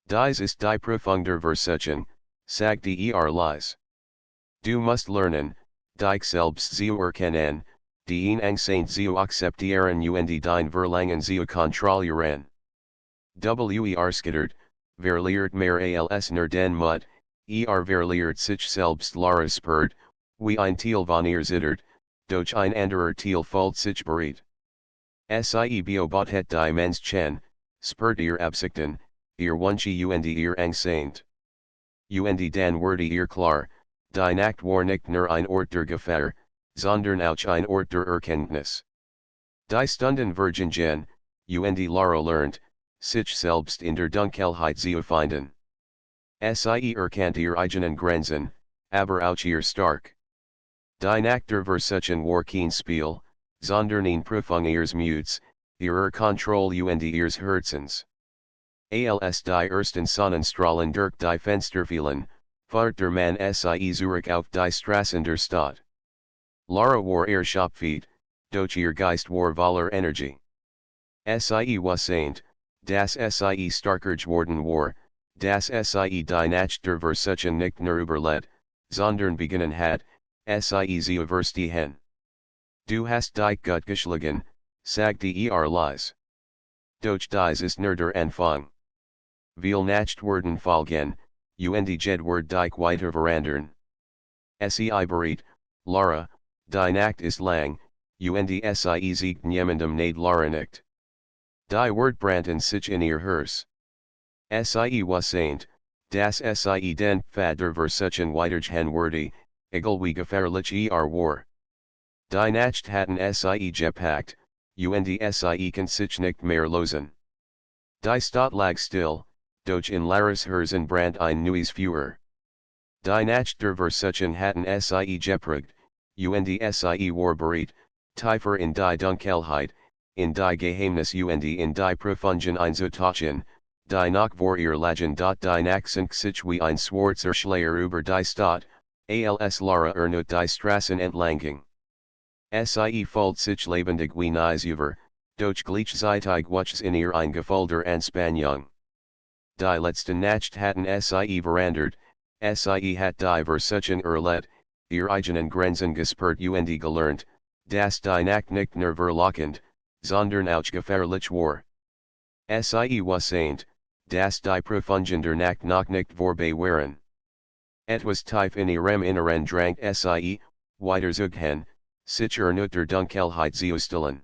Dies ist die Prüfung der Versuchung, sagte leise. Du musst lernen, dich selbst zu erkennen, die Angst zu akzeptieren und dein Verlangen zu kontrollieren. Skittert, verliert mehr als nur den Mut, verliert sich selbst Lara spürt, wie ein Teil von ihr zittert, doch ein anderer Teil fühlt sich bereit. Sie beobachtet die Menschen, spürt ihr Absichten, ihr Wünsche und ihr Angst. Und dann wurde ihr klar, die Nacht war nicht nur ein Ort der Gefahr, sondern auch ein Ort der Erkenntnis. Die Stunden vergingen, und Lara lernt, sich selbst in der Dunkelheit zu finden. Sie erkannt ihr eigenen Grenzen, aber auch ihr stark. Die Nacht der Versuchung war kein Spiel, sondern eine Prüfung ihres Muts, ihrer Kontrolle und ihres Herzens. Als die ersten Sonnenstrahlen durch die Fenster fielen, fährt der Mann sie zurück auf die Straßen der Stadt. Lara war erschöpft, doch ihr Geist war voller Energie. Sie wusste, dass sie starker geworden war, dass sie die Nacht der Versuchung nicht nur überlebt, sondern beginnen hat, sie zu verstehen. Du hast dich gut geschlagen, sagte leise. Doch dies ist nur der Anfang. Viel Nacht werden folgen, und jed wird dich weiter verandern. Sei bereit, Lara, die Nacht ist lang, und sie siegt niemandem nade Lara nicht. Die Wort brannten sich in ihr Herz. Sie wusste, dass sie den Pfad der Versuchung weitergehen würde, egal wie gefährlich war. Die Nacht hatten sie gepackt, und sie kann sich nicht mehr losen. Die Stadt lag still, doch in Lara's Herzen brannt ein neues Feuer. Die Nacht der Versuchung hatten sie geprägt, und sie war bereit, tiefer in die Dunkelheit, in die Geheimnis und in die Profungen einzutauchen, die nach vor ihr lagen. Die Nachsink sich wie ein schwarzer Schleier über die Stadt, als Lara ernut die Straßen entlang. Sie folgt sich lebendig wie Nies über, doch gleichzeitig wuchs in ihr ein Gefolder Anspannung. Die letzten Nacht hatten sie verandert, sie hat die Versuchen erlebt, ihr eigenen Grenzen gespürt und gelernt, dass die Nacht nicht nur verlockend, sondern auch gefährlich war. Sie wusste, dass die Profungen der Nacht noch nicht vorbei waren. Etwas tief in ihrem Inneren drang sie, weiter zugehen, sich ernut der Dunkelheit zu stillen.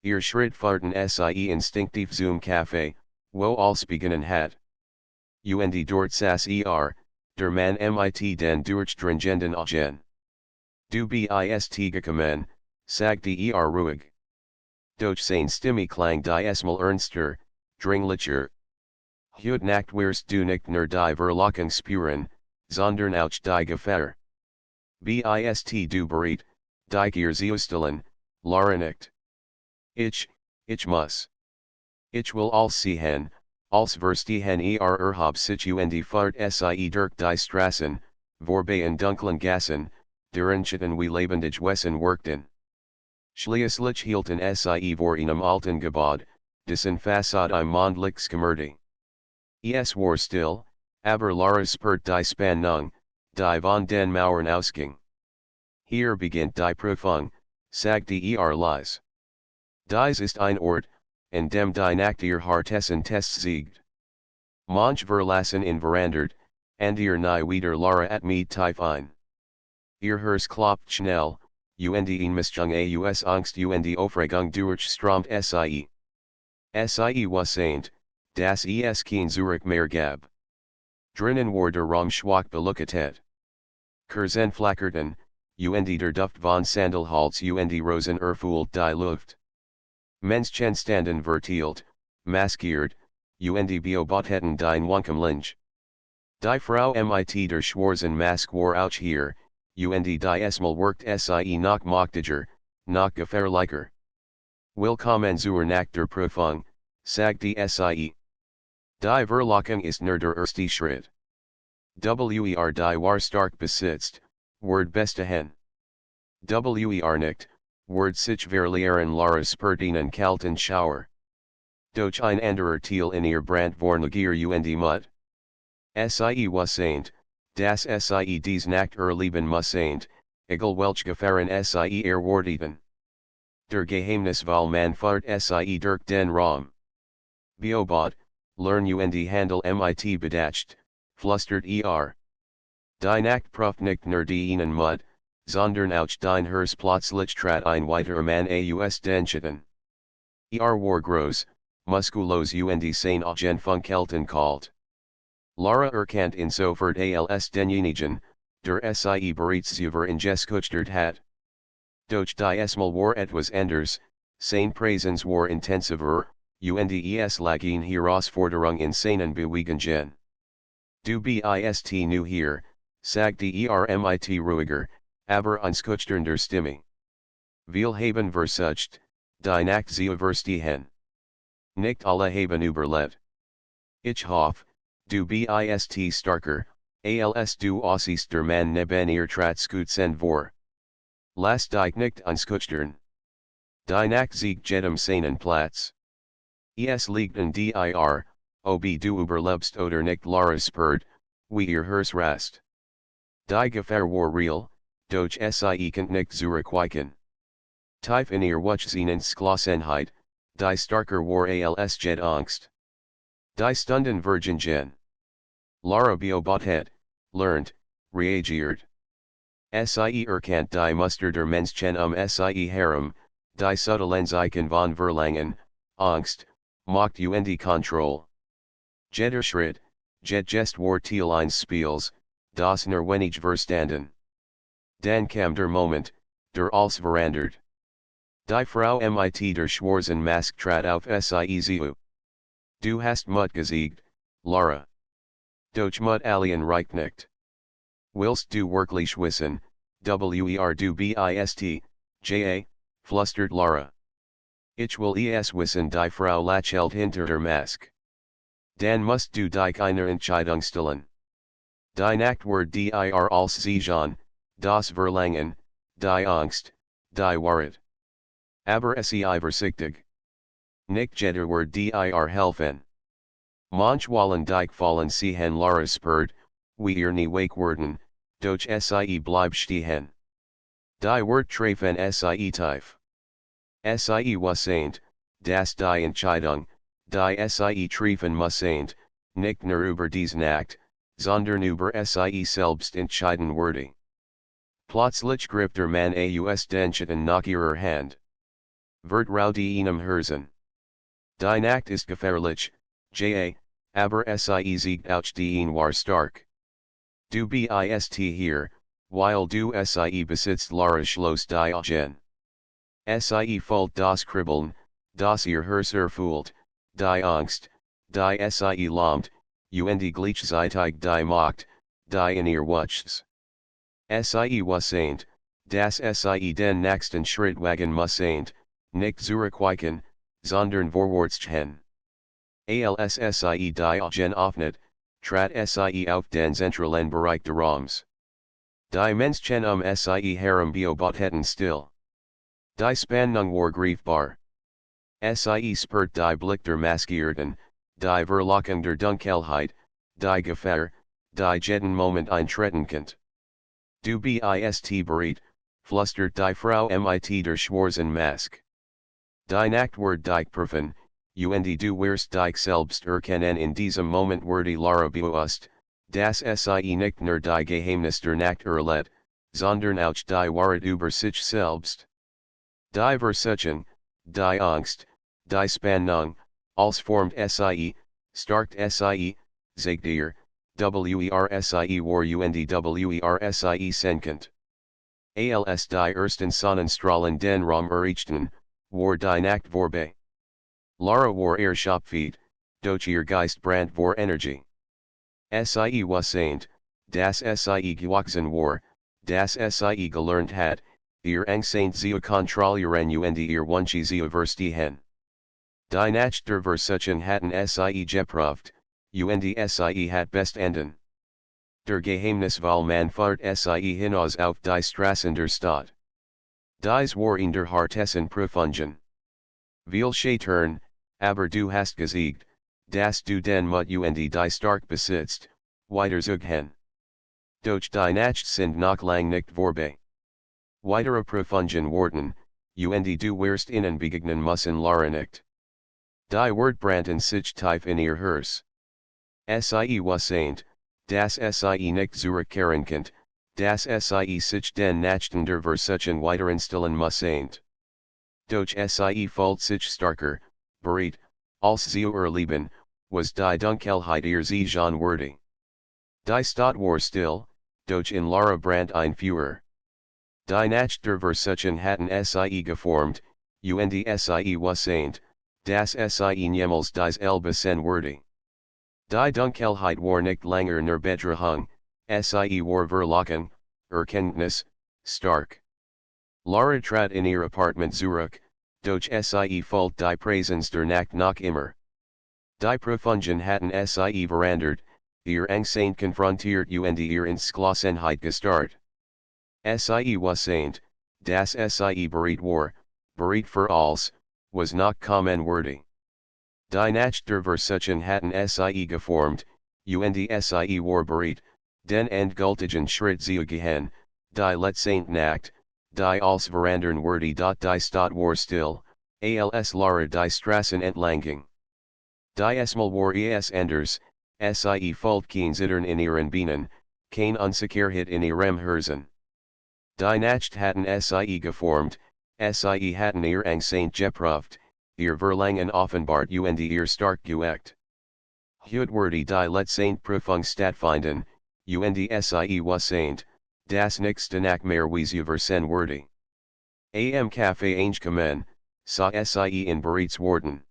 Ihr Schritt fahrten sie instinktiv zum Café, wo alles beginnen hat. Und dort saß der Mann mit den durchdringenden Augen. Du bist gekommen, sagte ruhig. Doch seine Stimme klang diesmal ernster, dringlicher. Heute Nacht wirst du nicht nur die Verlockung spüren, sondern auch die Gefahr. Bist du bereit, dich ihr zu stillen, Lara nicht. Ich muss. Ich will alles sehen, als verstehen habe sich und fahrt sie durch die Straßen, vorbei in dunklen Gassen, deren Schatten wie lebendig Wesen wirkten. Schließlich hielten sie vor einem alten Gebäude, dessen Fassade im Mondlicht schimmerte. Es war still, aber Lara spürt die Spannung, die von den Mauern ausging. Hier beginnt die Prüfung, sagte leise. Dies ist ein Ort, in dem die Nacht ihr Hartessen Tests siegt. Manch verlassen in verandert, und ihr nie wieder Lara at me tief ein. Ihr Herz klopft schnell, und in Mischung aus Angst und Aufregung durchströmt sie. Sie wusste, dass es kein Zurück mehr gab. Drinnen war der Raum schwach beleuchtet. Kerzen flackerten, und der Duft von Sandelholz und Rosen erfüllt die Luft. Menschen standen verteilt, maskiert, und beobachteten den Wankelmlinch. Die Frau mit der schwarzen Mask war auch hier, und diesmal wirkt sie noch mächtiger, noch gefährlicher. Willkommen zur Nacht der Prüfung, sagte sie. Die Verlockung ist nur der erste Schritt. Die war stark besitzt, word bestehen. Nicht, word sich verlieren Lara spürt einen kalten Schauer. Doch ein anderer Teil in ihr Brand vor Neugier und Mut. Sie wusste, dass sie dies Nacht erleben musste, egal welch Gefahren sie erwarteten. Der Geheimnis weil man fahrt sie durch den Raum. Beobacht, lern und handel mit bedacht, flüstert Die Nacht prüft nicht nur deinen Mut, sondern auch dein Herz plötzlich trat ein weiterer Mann aus den Schatten. War groß, muskulos und seine Augen funkelten kalt. Lara erkannt insofort als denjenigen, der sie bereits zuvor geschuchtert hat. Doch diesmal war etwas anders, seine Präsenz war intensiver, und es lagen Herausforderung in seinen Bewegungen. Du bist nu hier, sagte mit ruhiger, aber einschüchternder Stimme. Wir haben versucht, die Nacht zu überstehen. Nicht alle haben überlebt. Ich hoffe, du bist starker, als du aussiehst der Mann neben ihr trat schützen vor. Lass dich nicht einschüchtern. Die Nacht siegt jedem seinen Platz. Es liegt in dir, ob du überlebst oder nicht Lara spürt, wie ihr Herz rast. Die Gefahr war real, doch sie kann nicht zurückweichen. Tief in ihr wuchs Entschlossenheit, die starker war als jede Angst. Die Stunden Virgingen. Lara beobachtet, lernt, reagiert. Sie erkannt die Muster der Menschen sie herum, die subtilen Zeichen von Verlangen, Angst, Macht und Kontrolle. Jeder Schritt, jede Gest war Teil eines Spiels, das nur wenig verstanden. Dann kam der Moment, der alles verandert. Die Frau mit der schwarzen Mask trat auf sie zu. Du hast Mut gesiegt, Lara. Doch Mut allein reicht nicht. Willst du wirklich wissen, du bist, flüstert Lara. Ich will es wissen die Frau Lachelt hinter der Mask. Dan musst du dich einer Entscheidung stellen. Die Nachtwort dir als Sehen, das Verlangen, die Angst, die Wahrheit. Aber sei vorsichtig. Nicht jeder Wort dir helfen. Manchwallen dich fallen sehen Lara spurt, wie nie wake worden, doch sie bleib stehen. Die Wort treffen sie tief. Sie wassaint, das die Entscheidung, die sie treffen mussaint, nicht nur über dies Nacht, sondern über sie selbst entscheiden werde. Plötzlich griff der Mann aus Denschitten nach ihrer Hand. Vertrau die einem Herzen. Die Nacht ist gefährlich, aber sie siegt auch die war stark. Du bist hier, weil du sie besitzt Lara schloss die Augen. Sie fühlt das Kribbeln, das ihr Herz erfüllt, die Angst, die sie lahmt, und gleichzeitig die Macht, die in ihr wuchs. Sie wassaint, dass sie den nächsten Schritt wagen mussaint, nicht zurückweichen, sondern vorwärts gehen. Als sie die Augen öffnet, trat sie auf den zentralen Bereich der Raums. Die Menschen sie herum beobachteten still. Die Spannung war greifbar. Sie spürt die Blick der Maskierten, die Verlockung der Dunkelheit, die Gefahr, die jeden Moment eintreten könnte. Du bist bereit, flüstert die Frau mit der schwarzen Mask. Die Nacht wird dich prüfen, und du wirst dich selbst erkennen in diesem Moment wird Lara bewusst, dass sie nicht nur die Geheimnis der Nacht erlebt, sondern auch die Wahrheit über sich selbst. Die Versuchung, die Angst, die Spannung, als formt sie, starkt sie, sagt ihr, wersi war wersi senkend. Als die ersten Sonnenstrahlen den Raum erreichten, war die Nacht vorbei. Lara war erschöpft, doch ihr Geist brannt vor Energie. Sie wassaint, dass sie gewachsen war, dass sie gelernt hat, ihr Angst zu kontrollieren und ihr Wünsche zu verstehen. Die Nacht der Versuchung hatten sie geprüft, und sie hat bestanden. Der Geheimnis weil man fahrt sie hinaus auf die Straßen der Stadt. Dies war in der Hartessen Prüfungen. Viel scheitern, aber du hast gesiegt, dass du den Mut und die stark besitzt, weiter zu gehen. Doch die Nacht sind noch lang nicht vorbei. Weitere Prüfungen warten, und du wirst ihnen begegnen müssen Lara nicht. Die Wort brannten sich tief in ihr Herz. Sie wassaint, dass sie nicht zurückkehren könnt, dass sie sich den Nächten der Versuchung weiteren stillen mussaint. Doch sie fühlt sich starker, bereit, als sie erleben, was die Dunkelheit ihr Sehen würde. Die Stadt war still, doch in Lara brannt ein Feuer. Die Nacht der Versuchung hatten sie geformt, und sie wassaint, dass sie niemals dies Elbe würde. Die Dunkelheit war nicht länger nur Bedrohung, sie war Verlockung, Erkenntnis, stark. Lara trat in ihr Apartment zurück, doch sie fühlt die Präsenz der Nacht noch immer. Die Prüfungen hatten sie verändert, ihr Angst konfrontiert und ihr Entschlossenheit gestart. Sie wassaint, dass sie bereit war, bereit für alles, was noch kommen würde. Die Nacht der Versuchung hatten sie geformt, und sie war bereit, den endgültigen Schritt zu gehen, die letzte Nacht, die als verandern würde die Stadt war still, als Lara die Straßen entlang. Die Esmal war anders, sie fühlt kein Zittern in ihren Beinen, kein Unsicherheit in ihrem Herzen. Die Nacht hatten sie geformt, sie hatten ihr Angst geprüft, ihr Verlangen offenbart und ihr stark geweckt. Heute wurde die letzte Prüfung stattfinden, und sie wassaint, das nächste Nacht mehr wie zu versen würde. Am Café eingekommen, sah sie in bereits warten.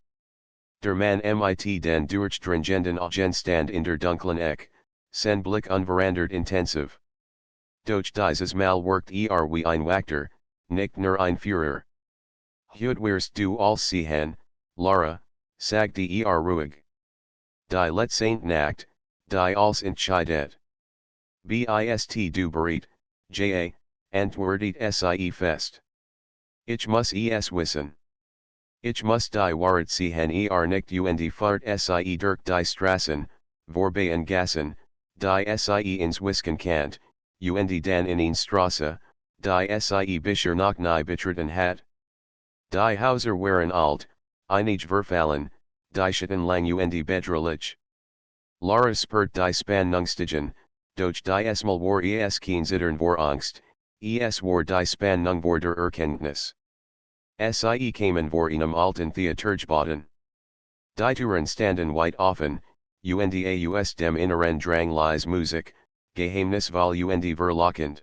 Der Mann mit den durchdringenden Augenstand in der dunklen Ecke, sein Blick unverandert intensiv. Doch dieses Mal wirkt wie ein Wächter, nicht nur ein Führer. Hudwehrst du als Sehen, Lara, sag die ruhig. Die letzte Nacht, die als entscheidet. Bist du bereit, ja, antwortet sie fest. Ich muss es wissen. Ich muss die Wahrheit sehen nicht und fahrt sie durch die Straßen, vorbei Gassen, die sie ins Wisken kant, und dann in Straße, die sie bisher noch nie betreten hat. Die Häuser waren alt, einige verfallen, die Schatten lang und bedrohlich. Lara spürt die Spannungstigen, durch die Esmal war es kein Zittern vor Angst, es war die Spannung vor der Erkenntnis. Sie kamen vor einem alten Theatergebäuden. Die Türen standen weit offen, und aus dem Inneren drang leise Musik, geheimnisvoll und verlockend.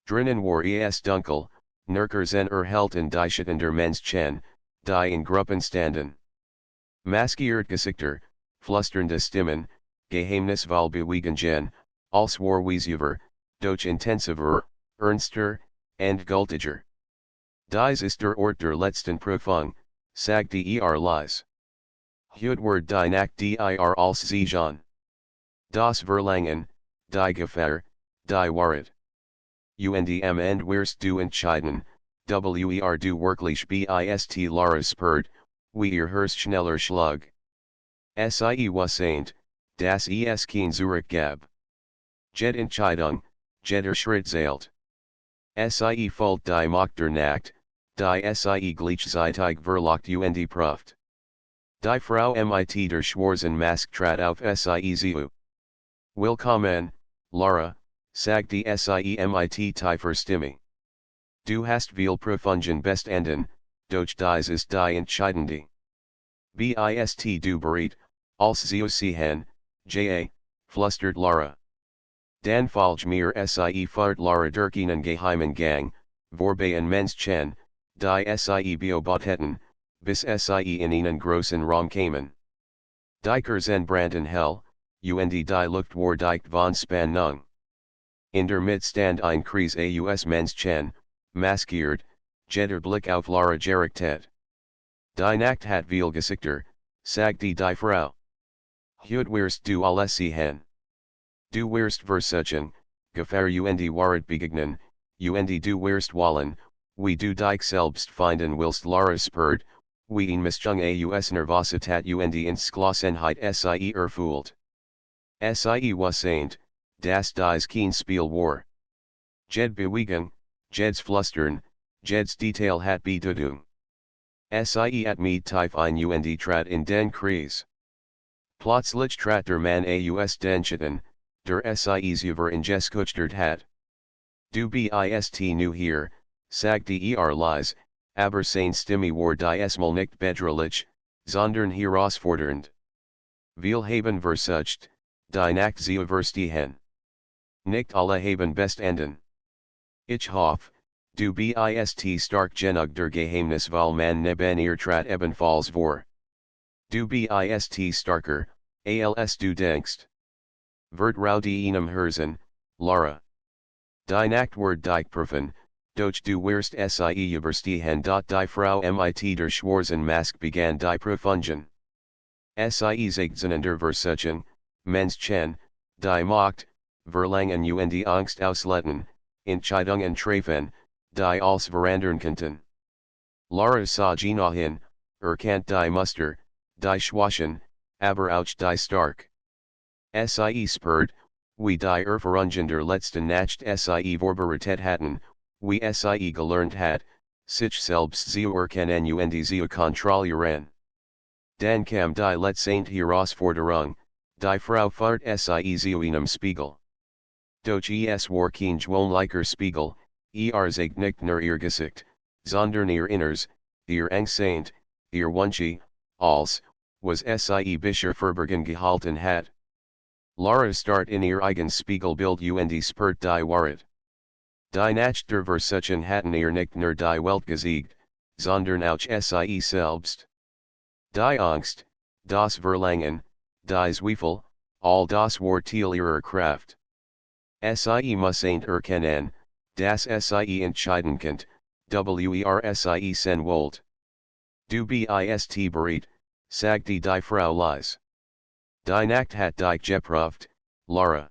Drinnen war es dunkel, nirgends erhellten die Schatten der Menschen, die in Gruppen standen. Maskiert Gesichter, flüsternde Stimmen, geheimnisvoll Bewegungen, als war Weisüber, doch intensiver, ernster, and gültiger. Dies ist der Ort der letzten Prüfung, sagt die Leise. Hudward die Nacht dir als Sehen. Das Verlangen, die Gefahr, die Wahrheit. Und am Ende wirst du entscheiden, du wirklich bist Lara spürt, wie Herz schneller schlug. Sie wahrscheinlich, dass es kein Zurück gab. Jede Entscheidung, jeder Schritt zählt. Sie folgt die Macht der Nacht, die sie gleichzeitig verlocht und prüft. Die Frau mit der schwarzen Mask trat auf sie zu. Willkommen, Lara, sagt die sie mit tiefer Stimme. Du hast viel Prüfungen bestanden, doch dies ist die entscheidende. Bist du bereit, als zu sehen, ja, flüstert Lara. Dan folg mir sie fahrt Lara durch einen geheimen Gang, vorbei Menschen, die sie beobachteten, bis sie in einen großen Raum kamen. Die Kerzen brannten hell, und die Luft war dicht von Spannung. In der Mitte stand ein Kreis aus Menschen, maskiert, jeder Blick auf Lara gerichtet. Die Nacht hat viel Gesichter, sagte die Frau. Hudwehrst du alles sehen. Du wirst versuchen, Gefahr und Wahrheit begegnen, und du wirst wollen, wie du dich selbst finden willst. Lara spürt, wie ein Mischung aus Nervosität und Entschlossenheit sie erfüllt. Sie wahrscheinlich, dass dies kein Spiel war. Jede Bewegung, jedes Flüstern, jedes Detail hat Bedeutung. Sie at mit tief ein und trat in den Kreis. Plötzlich trat der Mann aus den Schatten, der sie über geschuchtert hat. Du bist nu hier, sagt die Leise, aber seine Stimme war diesmal nicht bedrohlich, sondern herausfordernd. Wir haben versucht, die Nacht zu überstehen. Nicht alle haben bestanden. Ich hoffe, du bist stark genug der geheimnisvoll Mann neben ihr trat ebenfalls vor. Du bist starker, als du denkst. Vertrau einem Herzen, Lara. Die Nacht wird dich prüfen, doch du wirst sie überstehen. Die Frau mit der schwarzen Mask begann die Prüfungen. Sie zeigten Versuchung, Menschen, die Macht, Verlangen und Angst ausleiten, Entscheidungen treffen, die als verändern könnten. Lara sah genau hin, erkannt die Muster, die Schwächen, aber auch die stark. Sie spürt, wie die Erfahrungen der letzten Nacht sie vorbereitet hatten, wie sie gelernt hat, sich selbst zu erkennen und zu kontrollieren. Dann kam die letzte Herausforderung, die Frau fahrt sie zu einem Spiegel. Doch es war kein gewöhnlicher Spiegel, zeigt nicht nur ihr Gesicht, sondern ihr Inneres, ihr Angst, ihr Wünsche, als, was sie bisher verborgen gehalten hat. Lara starrt in ihr eigen Spiegelbild und spürt die Wahrheit. Die Nacht der Versuchung hatten ihr nicht nur die Welt gesiegt, sondern auch sie selbst. Die Angst, das Verlangen, die Zweifel, all das war Teil ihrer Kraft. Sie müssen erkennen, dass sie entscheiden könnt, Wersie sen Wold. Du bist bereit, sagte die Frau leise. Die Nacht hat dich geprüft, Lara.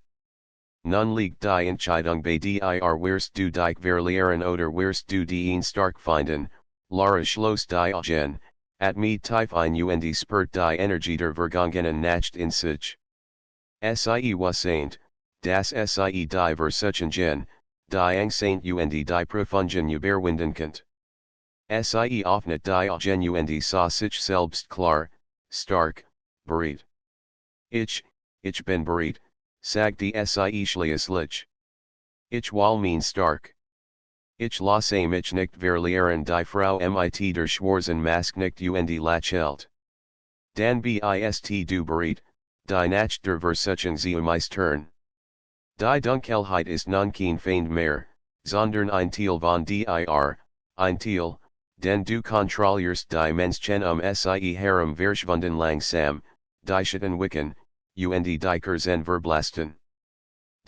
Nun liegt die Entscheidung bei dir wirst du dich verlieren oder wirst du ihn stark finden, Lara schloss die Augen, at mit tief ein und spürt die Energie der vergangenen Nacht in sich. Sie wasseint, das Sie die Versuchen, die Angst und die Profunden überwinden könnt. Sie öffnet die Augen und sah sich selbst klar, stark, bereit. Ich bin bereit, sagte Sie schließlich. Ich will mich stark. Ich lasse mich nicht verlieren die Frau mit der schwarzen Maske nicht und lächelt. Dann bist du bereit, die Nacht der Versuchung zu meistern. Die Dunkelheit ist nun kein Feind mehr, sondern ein Teil von dir, ein Teil, denn du kontrollierst die Menschen sie herum verschwunden langsam, die Schatten wicken, und die Kerzen verblasten.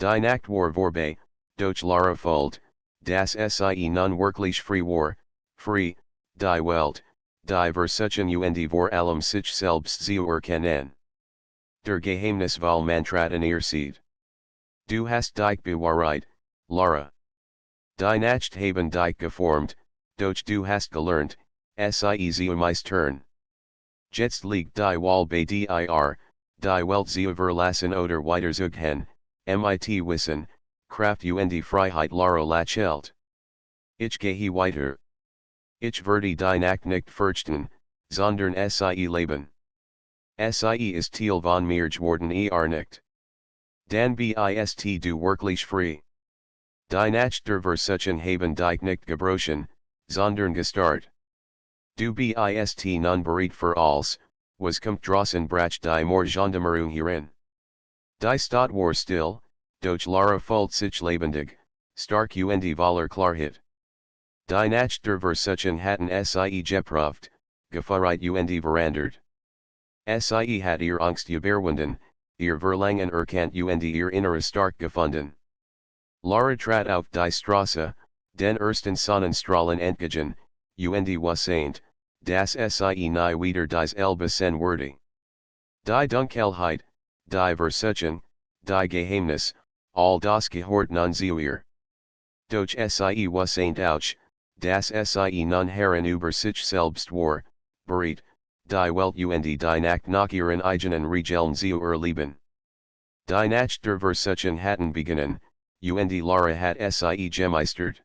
Die Nacht war vorbei, doch Lara Fold, das Sie nun wirklich frei war, frei, die Welt, die Versuchung und vor allem sich selbst zu erkennen. Der Geheimnis von Mantraten Seed. Du hast dich bewahrheit, Lara. Die Nacht haben dich geformt, doch du hast gelernt, sie zu meistern. Jetzt liegt die Wahl bei dir, die Welt zu verlassen oder weiterzugehen, mit Wissen, Kraft und Freiheit Lara lächelt. Ich gehe weiter. Ich werde die Nacht nicht fürchten, sondern sie leben. Sie ist Teil von mir geworden nicht. Dann bist du wirklich frei. Die Nacht der Versuchung haben dich nicht gebrochen, sondern gestart. Du bist nun bereit für alles, was kommt draußen brach die Morgendämmerung hierin. Die Stadt war still, doch Lara fühlt sich lebendig, stark und voller Klarheit. Die Nacht der Versuchung hatten sie geprüft, gefeiert und verandert. Sie hat ihr Angst überwunden, ihr Verlangen erkannt und ihr Inneres stark gefunden. Lara trat auf die Straße, den ersten Sonnenstrahlen entgegen, und wasseint, dass sie nie wieder dieselbe sein würde. Die Dunkelheit, die Versuchung, die Geheimnis, all das gehört nun zu ihr. Doch sie wasseint auch, dass sie nun Herren über sich selbst war, bereit, die Welt und die Nacht nach ihren eigenen Regeln zu erleben. Die Nacht der Versuchung hatten begonnen, und Lara hat sie gemeistert.